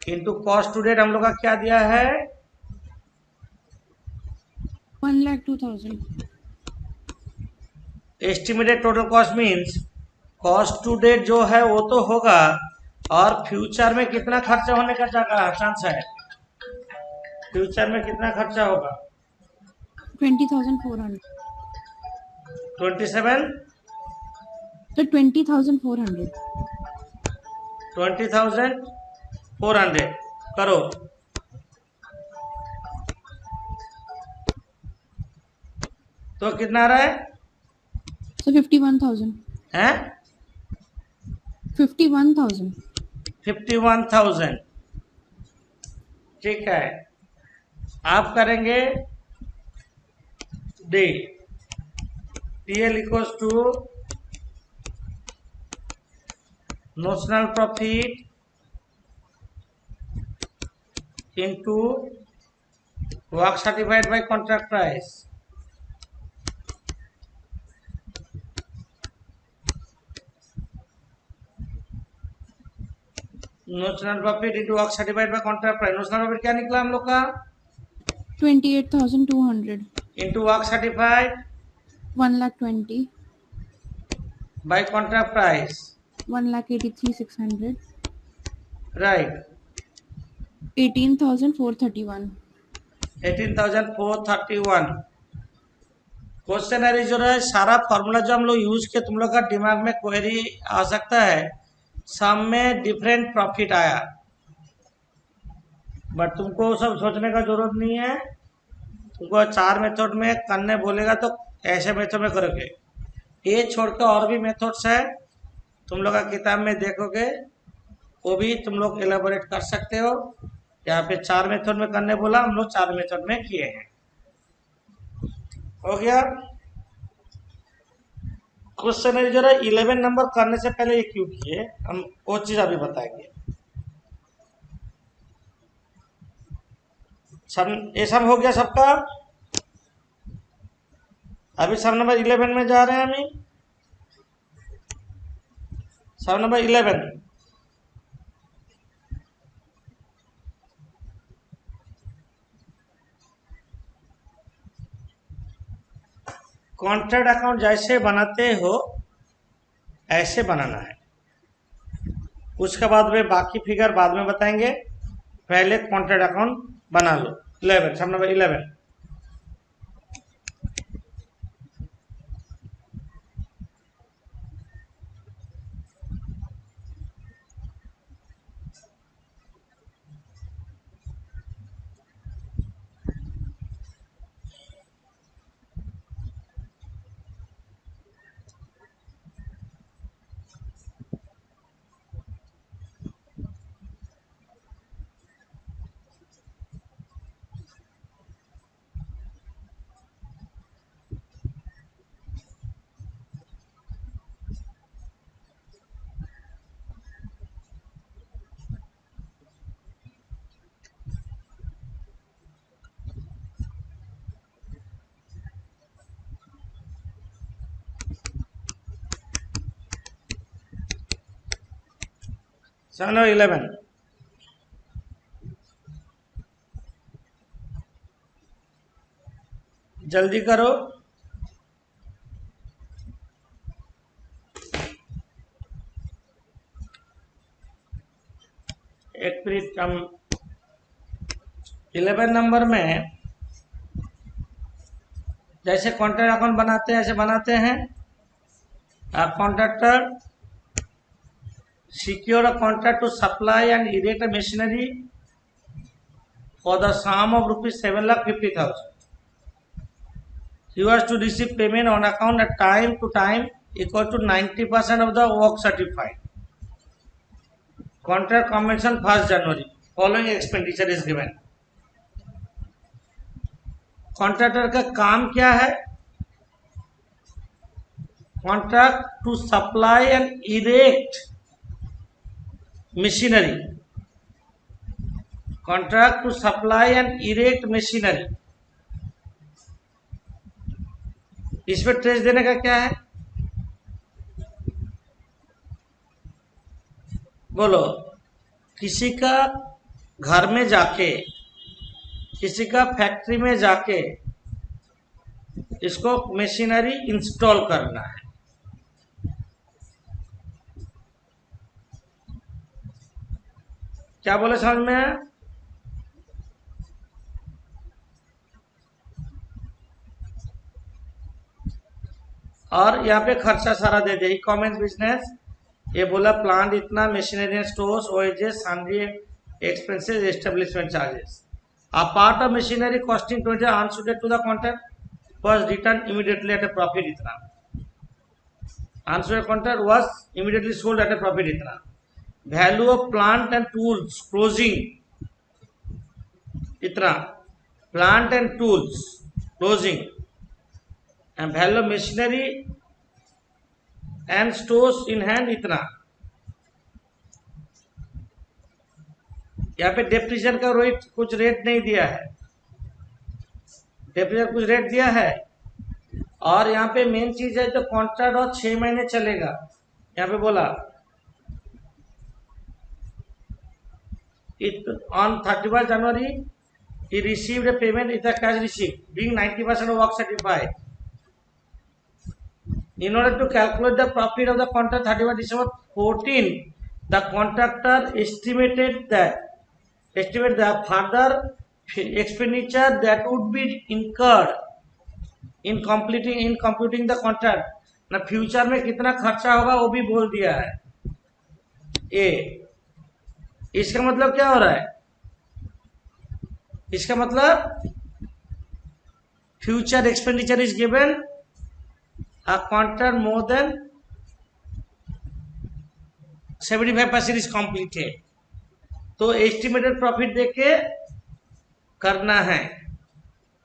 into cost to date हम लोग का क्या दिया है? 1,02,000। Estimated total cost means cost to date जो है वो तो होगा, और फ्यूचर में कितना खर्चा होने का चांस है? फ्यूचर में कितना खर्चा होगा? 20,400 27 तो 20,400। 20,400 करो। तो कितना आ रहा है? तो 51,000 हैं? 51,000। 51,000 ठीक है। आप करेंगे D. TL equals to notional profit into work certified by contract price. Notional profit into work certified by contract price. Notional profit क्या निकला हम लोग का? 28,200 into work certified 1,20,000 by contract price. 1,83,600 right, 18,431 18,431। Question है जो है सारा फॉर्मूला जो हम लोग यूज किए, तुम लोग का दिमाग में क्वेरी आ सकता है, सब में डिफरेंट प्रॉफिट आया, बट तुमको सब सोचने का जरूरत नहीं है। तुमको 4 मेथड में करने बोलेगा तो ऐसे मेथड में करोगे। ये छोड़कर और भी मेथड्स है, तुम लोग का किताब में देखोगे, वो भी तुम लोग एलाबोरेट कर सकते हो। यहाँ पे 4 मेथड में करने बोला, हम लोग 4 मेथड में किए हैं। हो गया। क्वेश्चन है जरा 11 नंबर करने से पहले ये क्यों किए, हम वो चीज अभी बताएंगे। सब ये सब हो गया सबका। अभी सब नंबर 11 में जा रहे हैं। हम सब नंबर 11 कॉन्ट्रैक्ट अकाउंट जैसे बनाते हो ऐसे बनाना है। उसके बाद में बाकी फिगर बाद में बताएंगे, पहले कॉन्ट्रैक्ट अकाउंट बना लो। 11 सब नंबर 11 सब नंबर 11 जल्दी करो। एक मिनट कम। 11 नंबर में जैसे कॉन्ट्रैक्ट अकाउंट बनाते हैं ऐसे बनाते हैं। Contractor secure a contract to supply and erect a machinery for the sum of rupees 7,50,000. He was to receive payment on account at time to time equal to 90% of the work certified. Contract commencement 1st January. Following expenditure is given. Contractor का काम क्या है? Contract to supply and erect machinery. Contract to supply and erect machinery. इसमें ट्रेस देने का क्या है? बोलो। किसी का घर में जाके, किसी का फैक्ट्री में जाके इसको मशीनरी इंस्टॉल करना है। क्या बोले समझ में? और यहाँ पे खर्चा सारा दे दे। ई कॉमर्स बिजनेस ये बोला प्लांट इतना, machinery stores, wages, sundry expenses, establishment charges. A part of machinery costing 20 unsuited to the contract was returned immediately at a profit इतना। Unsuited contract was immediately sold at a profit इतना। Value of plant and tools closing इतना। Plant and tools closing and value machinery and stores in hand इतना। यहाँ पे डेप्रिसिएशन का रेट कुछ रेट नहीं दिया है, डेप्रिसिएशन कुछ रेट दिया है। और यहाँ पे मेन चीज है जो कॉन्ट्रैक्ट और 6 महीने चलेगा। यहाँ पे बोला on 31st January he received a payment with a cash receipt being 90% of work certified. In order to calculate the profit of the contract 31 December 14, the contractor estimated the further expenditure that would be incurred in computing the contract. ना फ्यूचर में कितना खर्चा होगा वो भी बोल दिया है। इसका मतलब क्या हो रहा है? इसका मतलब future expenditure is given a contract more than 75% is completed, तो एस्टिमेटेड प्रॉफिट देके करना है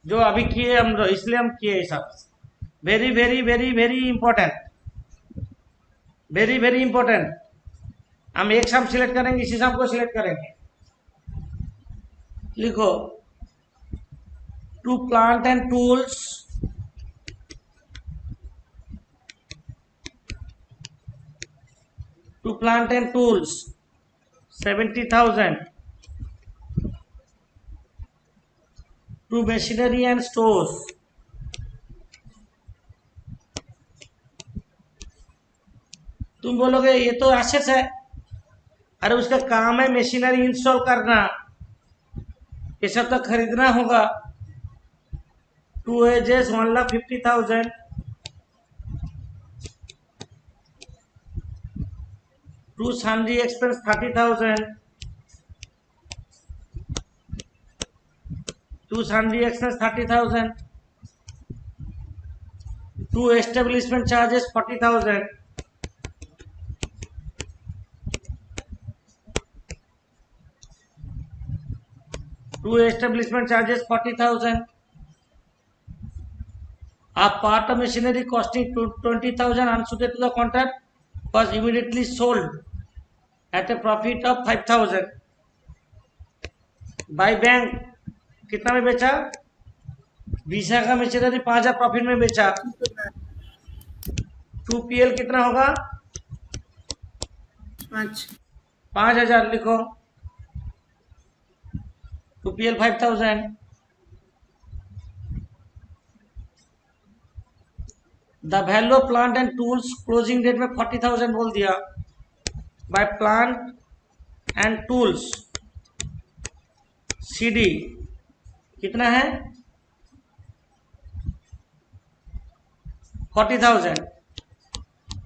जो अभी किए हम, इसलिए हम किए सब। Very very very very important, very very important. हम एक सम सिलेक्ट करेंगे, इसी सम को सिलेक्ट करेंगे। लिखो to plant and tools to plant and tools 70,000, to machinery and stores तुम बोलोगे ये तो एसेट्स है, अरे उसका काम है मशीनरी इंस्टॉल करना, ये सब तो खरीदना होगा। 2 wages 1,50,000, 2 sundry expense 30,000, 2 sundry expense 30,000, 2 establishment charges 40,000, 2 establishment charges 40,000. A part of machinery costing 20,000 unsuited to the contract was immediately sold at a profit of 5,000 by bank। कितना में बेचा? वीसा का मशीनरी 5,000 प्रॉफिट में बेचा। 2PL कितना होगा? 5,000 लिखो। 2PL 5,000। The value of plant and tools closing date में 40,000 बोल दिया। By plant and tools CD कितना है? 40,000।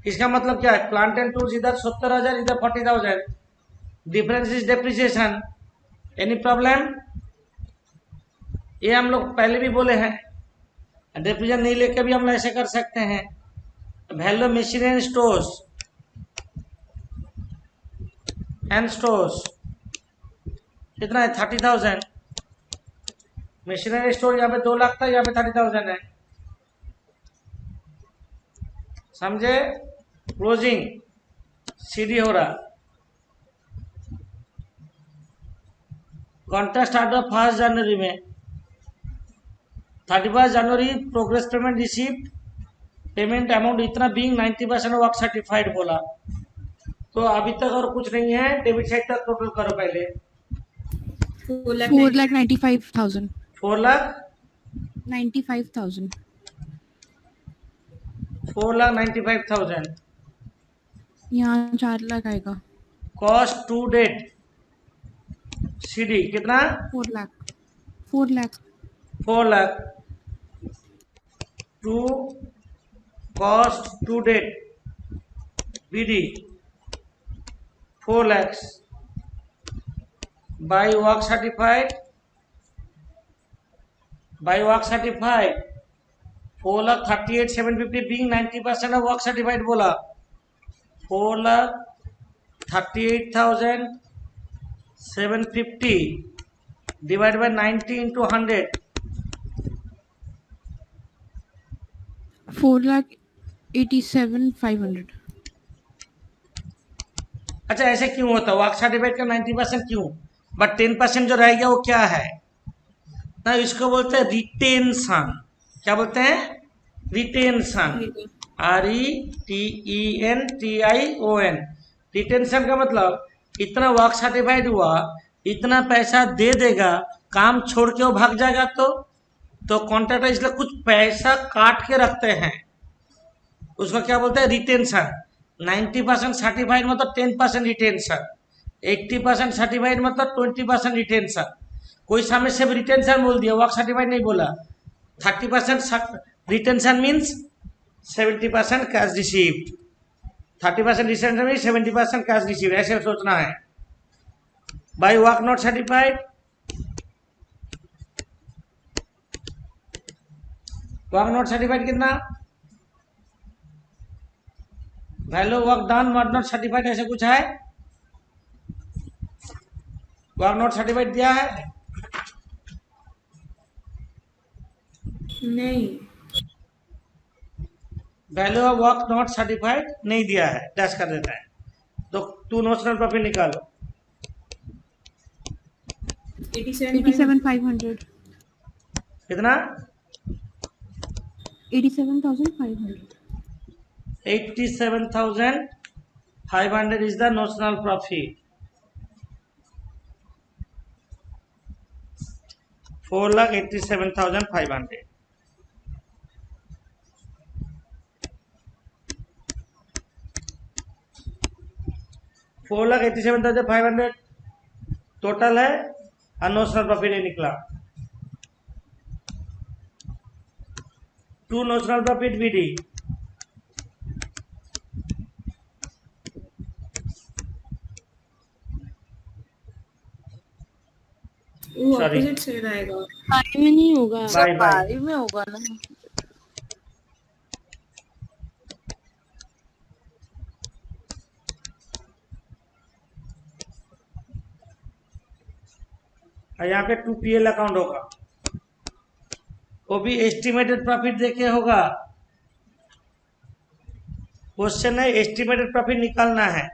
इसका मतलब क्या है? प्लांट एंड टूल्स इधर 70,000, इधर 40,000। Difference is depreciation. Any problem? ये हम लोग पहले भी बोले हैं, डेप्रिसिएशन नहीं लेके भी हम ऐसे कर सकते हैं। वैल्यू मशीन एंड स्टोर्स कितना है? 30,000। मशीनरी स्टोर यहाँ पे 2 लाख था, यहाँ पे 30,000 है। समझे? क्लोजिंग CD हो रहा। कॉन्ट्रैक्ट स्टार्ट हुआ 1 जनवरी में। 31 जनवरी progress payment received, payment amount इतना बीइंग 90% वर्क सर्टिफाइड बोला। तो अभी तक और कुछ नहीं है, डेबिट साइड तक टोटल करो पहले। 4,95,000 4,95,000 4,95,000। यहाँ 4 लाख आएगा। कॉस्ट टू डेट CD कितना? 4 lakh 4 lakh 4 lakh. To cost to date BD 4 lakhs by work certified 4,38,750 being 90% of work certified बोला। 4,38,750 divided by 90 into 100 4,87,500. अच्छा, ऐसे क्यों होता है? वर्क सर्टिफाइड का 90% क्यों, बट 10% जो रह गया वो क्या है ना? इसको बोलते हैं रिटेंशन। क्या बोलते हैं? रिटेंशन। RETENTION। रिटेंशन का मतलब इतना वर्क सर्टिफाइड हुआ, इतना पैसा दे देगा, काम छोड़ के वो भाग जाएगा तो कॉन्ट्रैक्टर इसलिए कुछ पैसा काट के रखते हैं, उसको क्या बोलते हैं? रिटेंशन। 90% सर्टिफाइड मतलब 10% रिटेंशन, 80% सर्टिफाइड मतलब 20% रिटेंशन। कोई सामने से रिटेंशन बोल दिया, वर्क सर्टिफाइड नहीं बोला। 30% retention means 70% cash received. 30% retention means 70% cash received, ऐसे सोचना है। By work not certified, work not certified कितना? Value work done work not certified, ऐसे कुछ है? वर्क नॉट सर्टिफाइड दिया है? नहीं। Value of work not certified नहीं दिया है, डैश कर देता है। तो टू नोशनल प्रॉफिट निकालो। 87,500. कितना? 87,500. 87,500 is the notional profit. 4,87,500. $4,87,500 total है और नोशनल प्रॉफिट नहीं निकला। टू नोशनल प्रॉफिट BD वो Sorry. ऑपोजिट साइड आएगा। पाई में नहीं होगा। By by. पारी में होगा ना। और यहाँ पे 2PL अकाउंट होगा, वो भी एस्टिमेटेड प्रॉफिट देके होगा। क्वेश्चन है एस्टिमेटेड प्रॉफिट निकालना है।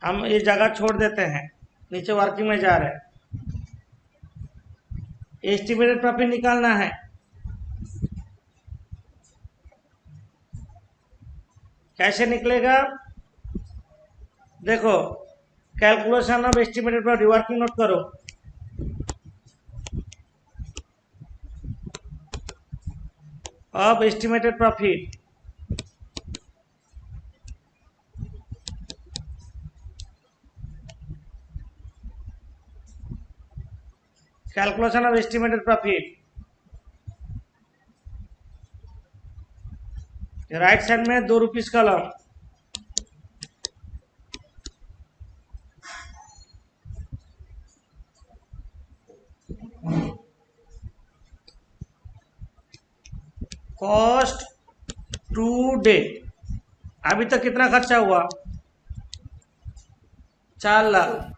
हम ये जगह छोड़ देते हैं, नीचे वर्किंग में जा रहे हैं। एस्टिमेटेड प्रॉफिट निकालना है। कैसे निकलेगा? देखो, calculation of estimated profit, working note करो। Of estimated profit, calculation of estimated profit. Right side में 2 rupees column, cost to date. अभी तक कितना खर्चा हुआ? 4 लाख।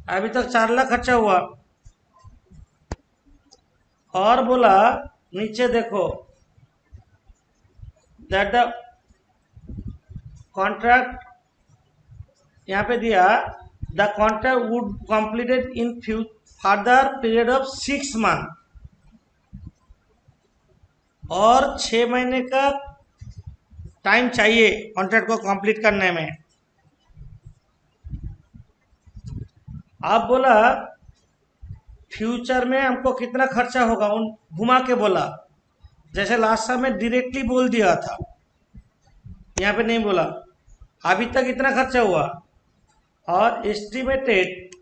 अभी तक 4 लाख खर्चा हुआ। और बोला नीचे देखो, दैट द कॉन्ट्रैक्ट, यहाँ पे दिया the contract would completed in further period of 6 month, और 6 महीने का टाइम चाहिए कॉन्ट्रैक्ट को कंप्लीट करने में। आप बोला फ्यूचर में हमको कितना खर्चा होगा, उन घुमा के बोला। जैसे लास्ट टाइम में डायरेक्टली बोल दिया था, यहाँ पे नहीं बोला। अभी तक इतना खर्चा हुआ और एस्टिमेटेड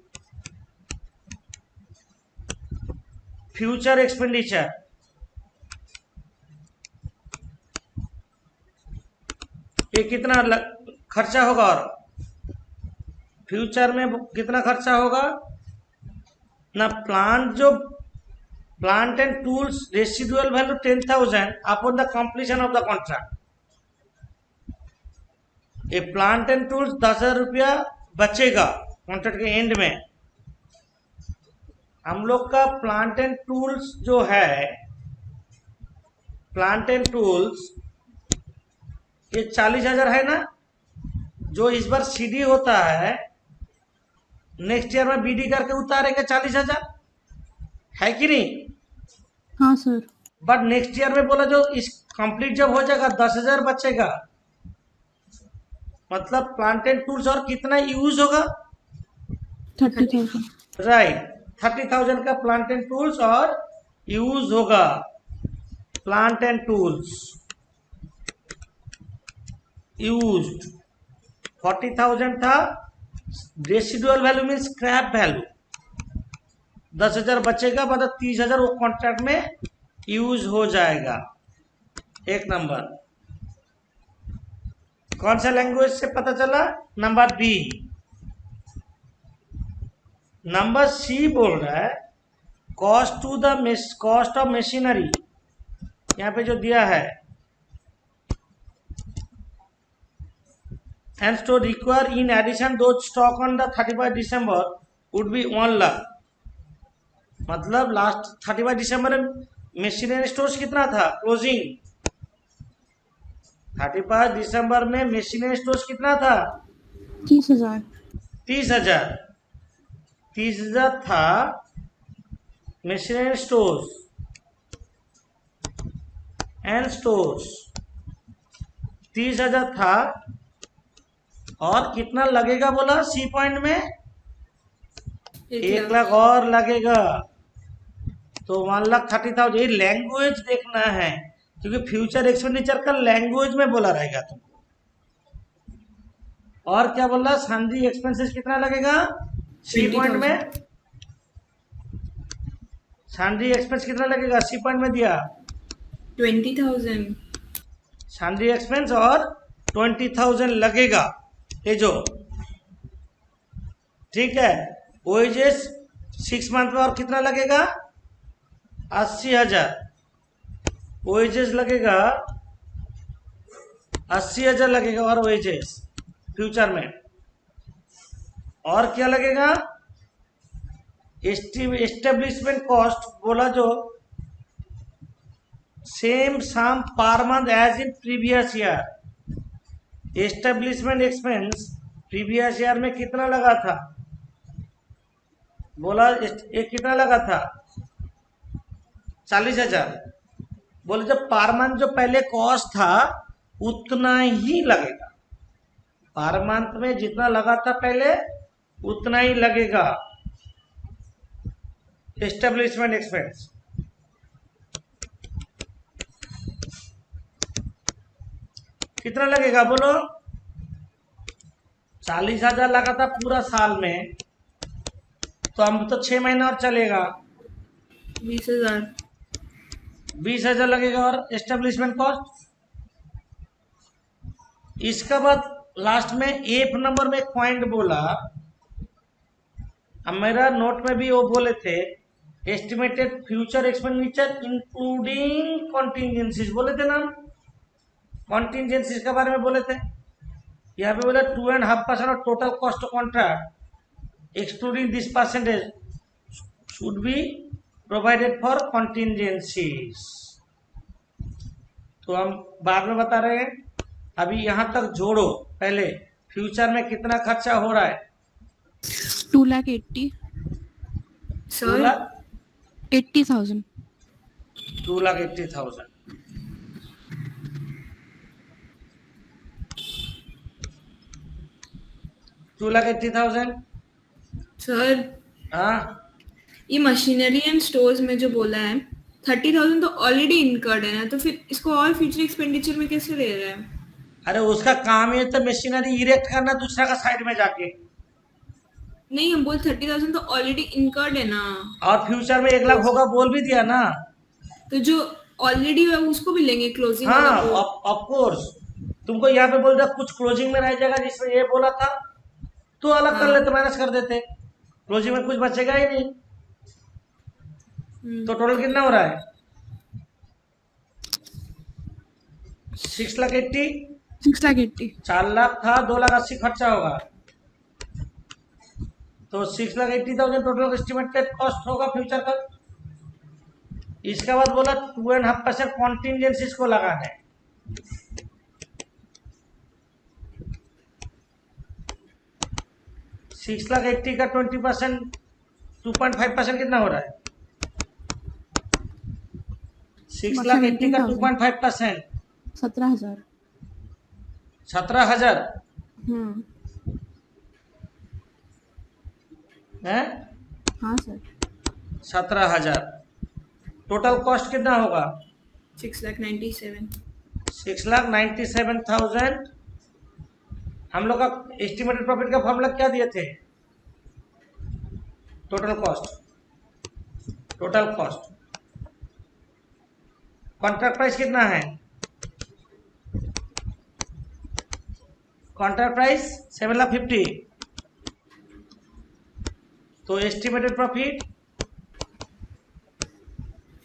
फ्यूचर एक्सपेंडिचर, ये कितना खर्चा होगा और फ्यूचर में कितना खर्चा होगा ना। Plant and tools residual value 10,000 upon the completion of the contract. ये प्लांट एंड टूल्स 10,000 रुपया बचेगा कॉन्ट्रैक्ट के एंड में। हम लोग का प्लांट एंड टूल्स जो है, प्लांट एंड टूल्स ये 40,000 है ना, जो इस बार सीडी होता है नेक्स्ट ईयर में बीडी करके उतारेंगे 40,000, है कि नहीं? हाँ सर। बट नेक्स्ट ईयर में बोला जो इस कंप्लीट जब हो जाएगा 10,000 बचेगा, मतलब प्लांट एंड टूल्स और कितना यूज होगा? 30,000। राइट, 30,000 का प्लांट एंड टूल्स और यूज होगा। प्लांट एंड टूल्स यूज्ड 40,000 था, residual value mean scrap value 10,000 बचेगा, मतलब 30,000 वो कॉन्ट्रैक्ट में यूज हो जाएगा। एक नंबर। कौन सा लैंग्वेज से पता चला? Number B. नंबर सी बोल रहा है कॉस्ट ऑफ मशीनरी, यहाँ पे जो दिया है, and to require in addition those stock on the 31 December would be 1 lakh. मतलब लास्ट 31 दिसंबर मशीनरी स्टोर्स कितना था क्लोजिंग? 31 दिसंबर में मशीनरी स्टोर्स कितना था? 30,000। 30,000 था मशीनरी स्टोर्स एंड स्टोर्स, 30,000 था। और कितना लगेगा बोला सी पॉइंट में? 1 लाख और लगेगा, तो 1,30,000। ये लैंग्वेज देखना है, क्योंकि फ्यूचर एक्सपेंडिचर का लैंग्वेज में बोला रहेगा तुमको। और क्या बोल रहा? सन्ड्री एक्सपेंसेस कितना लगेगा सी पॉइंट में? सन्ड्री एक्सपेंस कितना लगेगा सी पॉइंट में दिया? 20,000। सन्ड्री एक्सपेंस और 20,000 लगेगा, ये जो ठीक है। वेजेस 6 मंथ में और कितना लगेगा? 80,000 वेजेस लगेगा, 80,000 लगेगा और वेजेस फ्यूचर में। और क्या लगेगा? एस्टेब्लिशमेंट कॉस्ट बोला जो same sum per month as in previous year. Establishment expense previous year में कितना लगा था बोला? ये कितना लगा था? 40,000। बोले जब पर मंथ जो पहले कॉस्ट था उतना ही लगेगा, पर मंथ में जितना लगा था पहले उतना ही लगेगा एस्टेब्लिशमेंट एक्सपेंस। कितना लगेगा बोलो? 40,000 लगा था पूरा साल में, तो हम तो 6 महीना और चलेगा। 20,000। 20,000 लगेगा और एस्टेब्लिशमेंट कॉस्ट। इसका बाद लास्ट में एफ नंबर में एक पॉइंट बोला, अब मेरा नोट में भी वो बोले थे estimated future expenditure including contingencies बोले थे ना, कॉन्टिजेंसीज के बारे में बोले थे। यहाँ पे बोला 2.5% of total cost of contract excluding this percentage should be provided for contingencies. तो हम बाद में बता रहे हैं, अभी यहाँ तक जोड़ो पहले फ्यूचर में कितना खर्चा हो रहा है। 2,80,000। सर 80,000। 2,80,000। सर हाँ, ये मशीनरी एंड स्टोर्स में जो बोला है 30,000 तो ऑलरेडी इनकर्ड है ना, तो फिर इसको और फ्यूचर एक्सपेंडिचर में कैसे ले रहे हैं? अरे उसका काम है तो मशीनरी इरेक्ट करना दूसरा का साइड में जाके। नहीं, हम बोल 30,000 तो ऑलरेडी इनकर्ड है ना, और फ्यूचर में 1 लाख होगा बोल भी दिया ना। तो जो ऑलरेडी है उसको भी लेंगे क्लोजिंग हाँ वाला वो। ऑफ कोर्स, तुमको यहाँ पे बोल दिया कुछ क्लोजिंग में रह जाएगा जिसमें ये बोला था, तो अलग कर लेते, माइनस कर देते, क्लोजिंग में कुछ बचेगा ही नहीं। तो टोटल कितना हो रहा है? 6,80,000। 6,80,000। 4 लाख था, 2,80,000 खर्चा होगा। तो 6,80,000 टोटल एस्टिमेटेड कॉस्ट होगा फ्यूचर का। इसके बाद बोला 2.5% कॉन्टिजेंसीज को लगाना है। $6,80,000 का 20%, 2.5% कितना हो रहा है? 6,80,000 का 2.5%, 17,000। 17,000 है। हाँ सर। 17,000 टोटल कॉस्ट कितना होगा? 6,97,000। 6,97,000। हम लोग का एस्टिमेटेड प्रॉफिट का फॉर्मूला क्या दिए थे? टोटल कॉस्ट कॉन्ट्रैक्ट प्राइस कितना है? Contract price 7,50,000। तो एस्टिमेटेड प्रॉफिट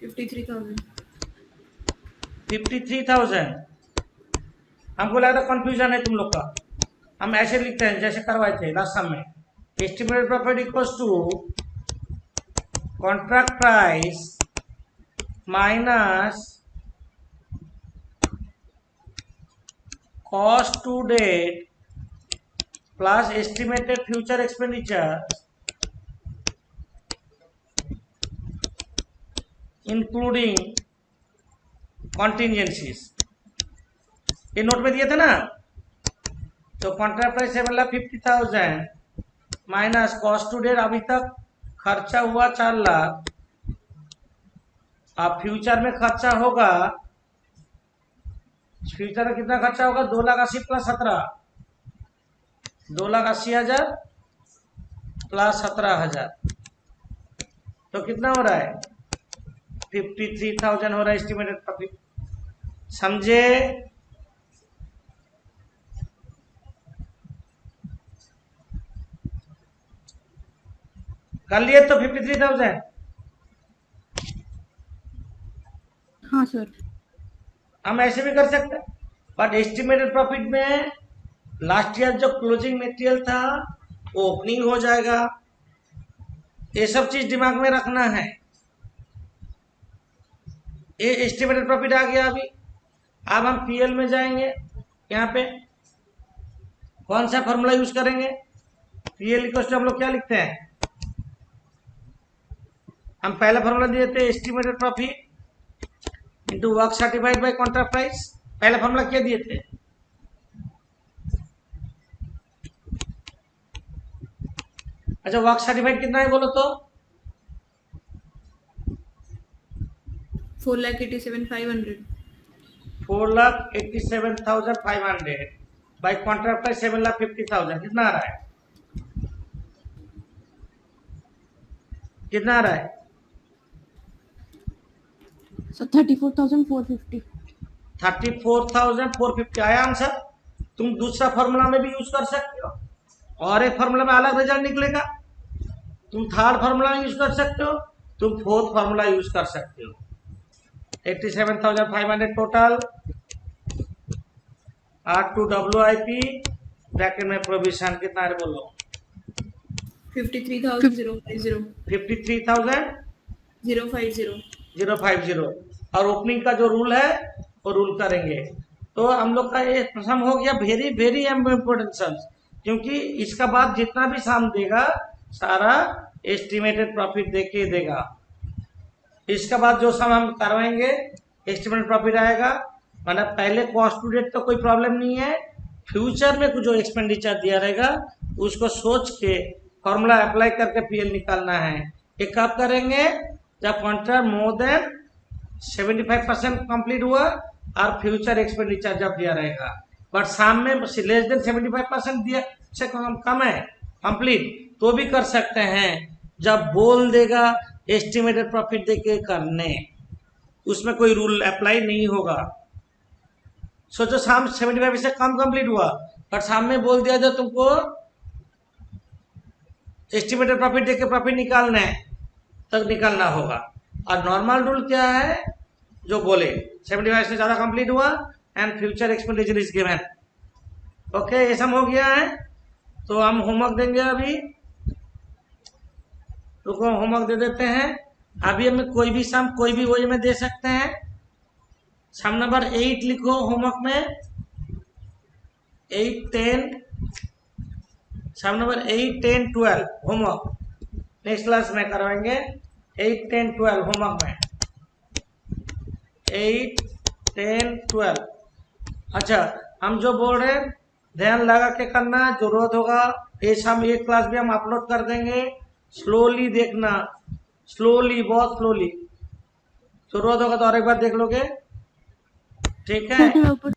53,000। 53,000। हमको लगा था कंफ्यूजन है तुम लोग का। हम ऐसे लिखते हैं जैसे करवाए थे लास्ट सम में। Estimated profit equals to contract price minus cost to date plus estimated future expenditure including contingencies. ये नोट में दिए थे ना। तो contract price 7,50,000 minus cost to date अभी तक खर्चा हुआ 4 लाख। अब फ्यूचर में खर्चा होगा, फ्यूचर में कितना खर्चा होगा? 2,80,000 प्लस 17, 2,80,000 प्लस 17,000। तो कितना हो रहा है? 53,000 हो रहा है एस्टिमेटेड प्रॉफिट। समझे? कर लिए तो 53,000। हाँ सर। हम ऐसे भी कर सकते हैं, बट एस्टिमेटेड प्रॉफिट में लास्ट ईयर जो क्लोजिंग मटेरियल था वो ओपनिंग हो जाएगा। ये सब चीज दिमाग में रखना है। ये एस्टिमेटेड प्रॉफिट आ गया। अभी अब हम पीएल में जाएंगे। यहाँ पे कौन सा फॉर्मूला यूज करेंगे? पीएल इक्वल टू हम लोग क्या लिखते हैं? हम पहला फॉर्मूला दिए थे estimated profit into work certified by contract price. पहला फॉर्मूला क्या दिए थे? अच्छा, वर्क सर्टिफाइड कितना है बोलो तो? 4,87,500। 4,87,500 बाय कॉन्ट्रैक्ट प्राइस 7,50,000। कितना आ रहा है? कितना आ रहा है? सर 34,450। 34,450 आया आंसर। तुम दूसरा फॉर्मूला में भी यूज कर सकते हो और एक फॉर्मूला में अलग रिजल्ट निकलेगा। तुम थर्ड फॉर्मूला यूज कर सकते हो, तुम फोर्थ फॉर्मूला यूज कर सकते हो। 87,500 टोटल R2 WIP ब्रैकेट में प्रोविजन कितना है बोलो? 53,050। 53,050 और ओपनिंग का जो रूल है वो रूल करेंगे। तो हम लोग का ये प्रश्न हो गया वेरी वेरी इम्पोर्टेंट सम, क्योंकि इसका बाद जितना भी सम देगा सारा एस्टिमेटेड प्रॉफिट दे के देगा। इसके बाद जो सम हम करवाएंगे एस्टिमेटेड प्रॉफिट आएगा। मतलब पहले कॉस्ट टू डेट तो कोई प्रॉब्लम नहीं है, फ्यूचर में कुछ जो एक्सपेंडिचर दिया रहेगा उसको सोच के फॉर्मूला अप्लाई करके पीएल निकालना है। ये कब करेंगे? जब कॉन्ट्रैक्ट मोर देन 75% कंप्लीट हुआ और फ्यूचर एक्सपेंडिचर जब दिया रहेगा। बट सामने लेस देन 75% दिया से कम है कंप्लीट तो भी कर सकते हैं। जब बोल देगा एस्टिमेटेड प्रॉफिट देके करने, उसमें कोई रूल अप्लाई नहीं होगा। सोचो साम 75% से कम कंप्लीट हुआ बट सामने बोल दिया जाए तुमको एस्टिमेटेड प्रॉफिट देके प्रॉफिट निकालना है तक निकालना होगा। और नॉर्मल रूल क्या है? जो बोले 75 से ज्यादा कंप्लीट हुआ and future expenditure is given. Okay, ये सब हो गया है। तो हम होमवर्क देंगे अभी रुको होमवर्क दे देते हैं। अभी हमें कोई भी सम कोई भी वही में दे सकते हैं। सम नंबर 8 लिखो होमवर्क में, 8, 10, सम नंबर 8, 10, 12 होमवर्क नेक्स्ट क्लास में करवाएंगे। 8, 10, 12 होमवर्क में 8, 10, 12। अच्छा, हम जो बोल रहे हैं ध्यान लगा के करना, जरूरत होगा ये सम एक क्लास भी हम अपलोड कर देंगे। स्लोली देखना, स्लोली, बहुत स्लोली। जरूरत होगा तो और एक बार देख लोगे, ठीक है। सर ऊपर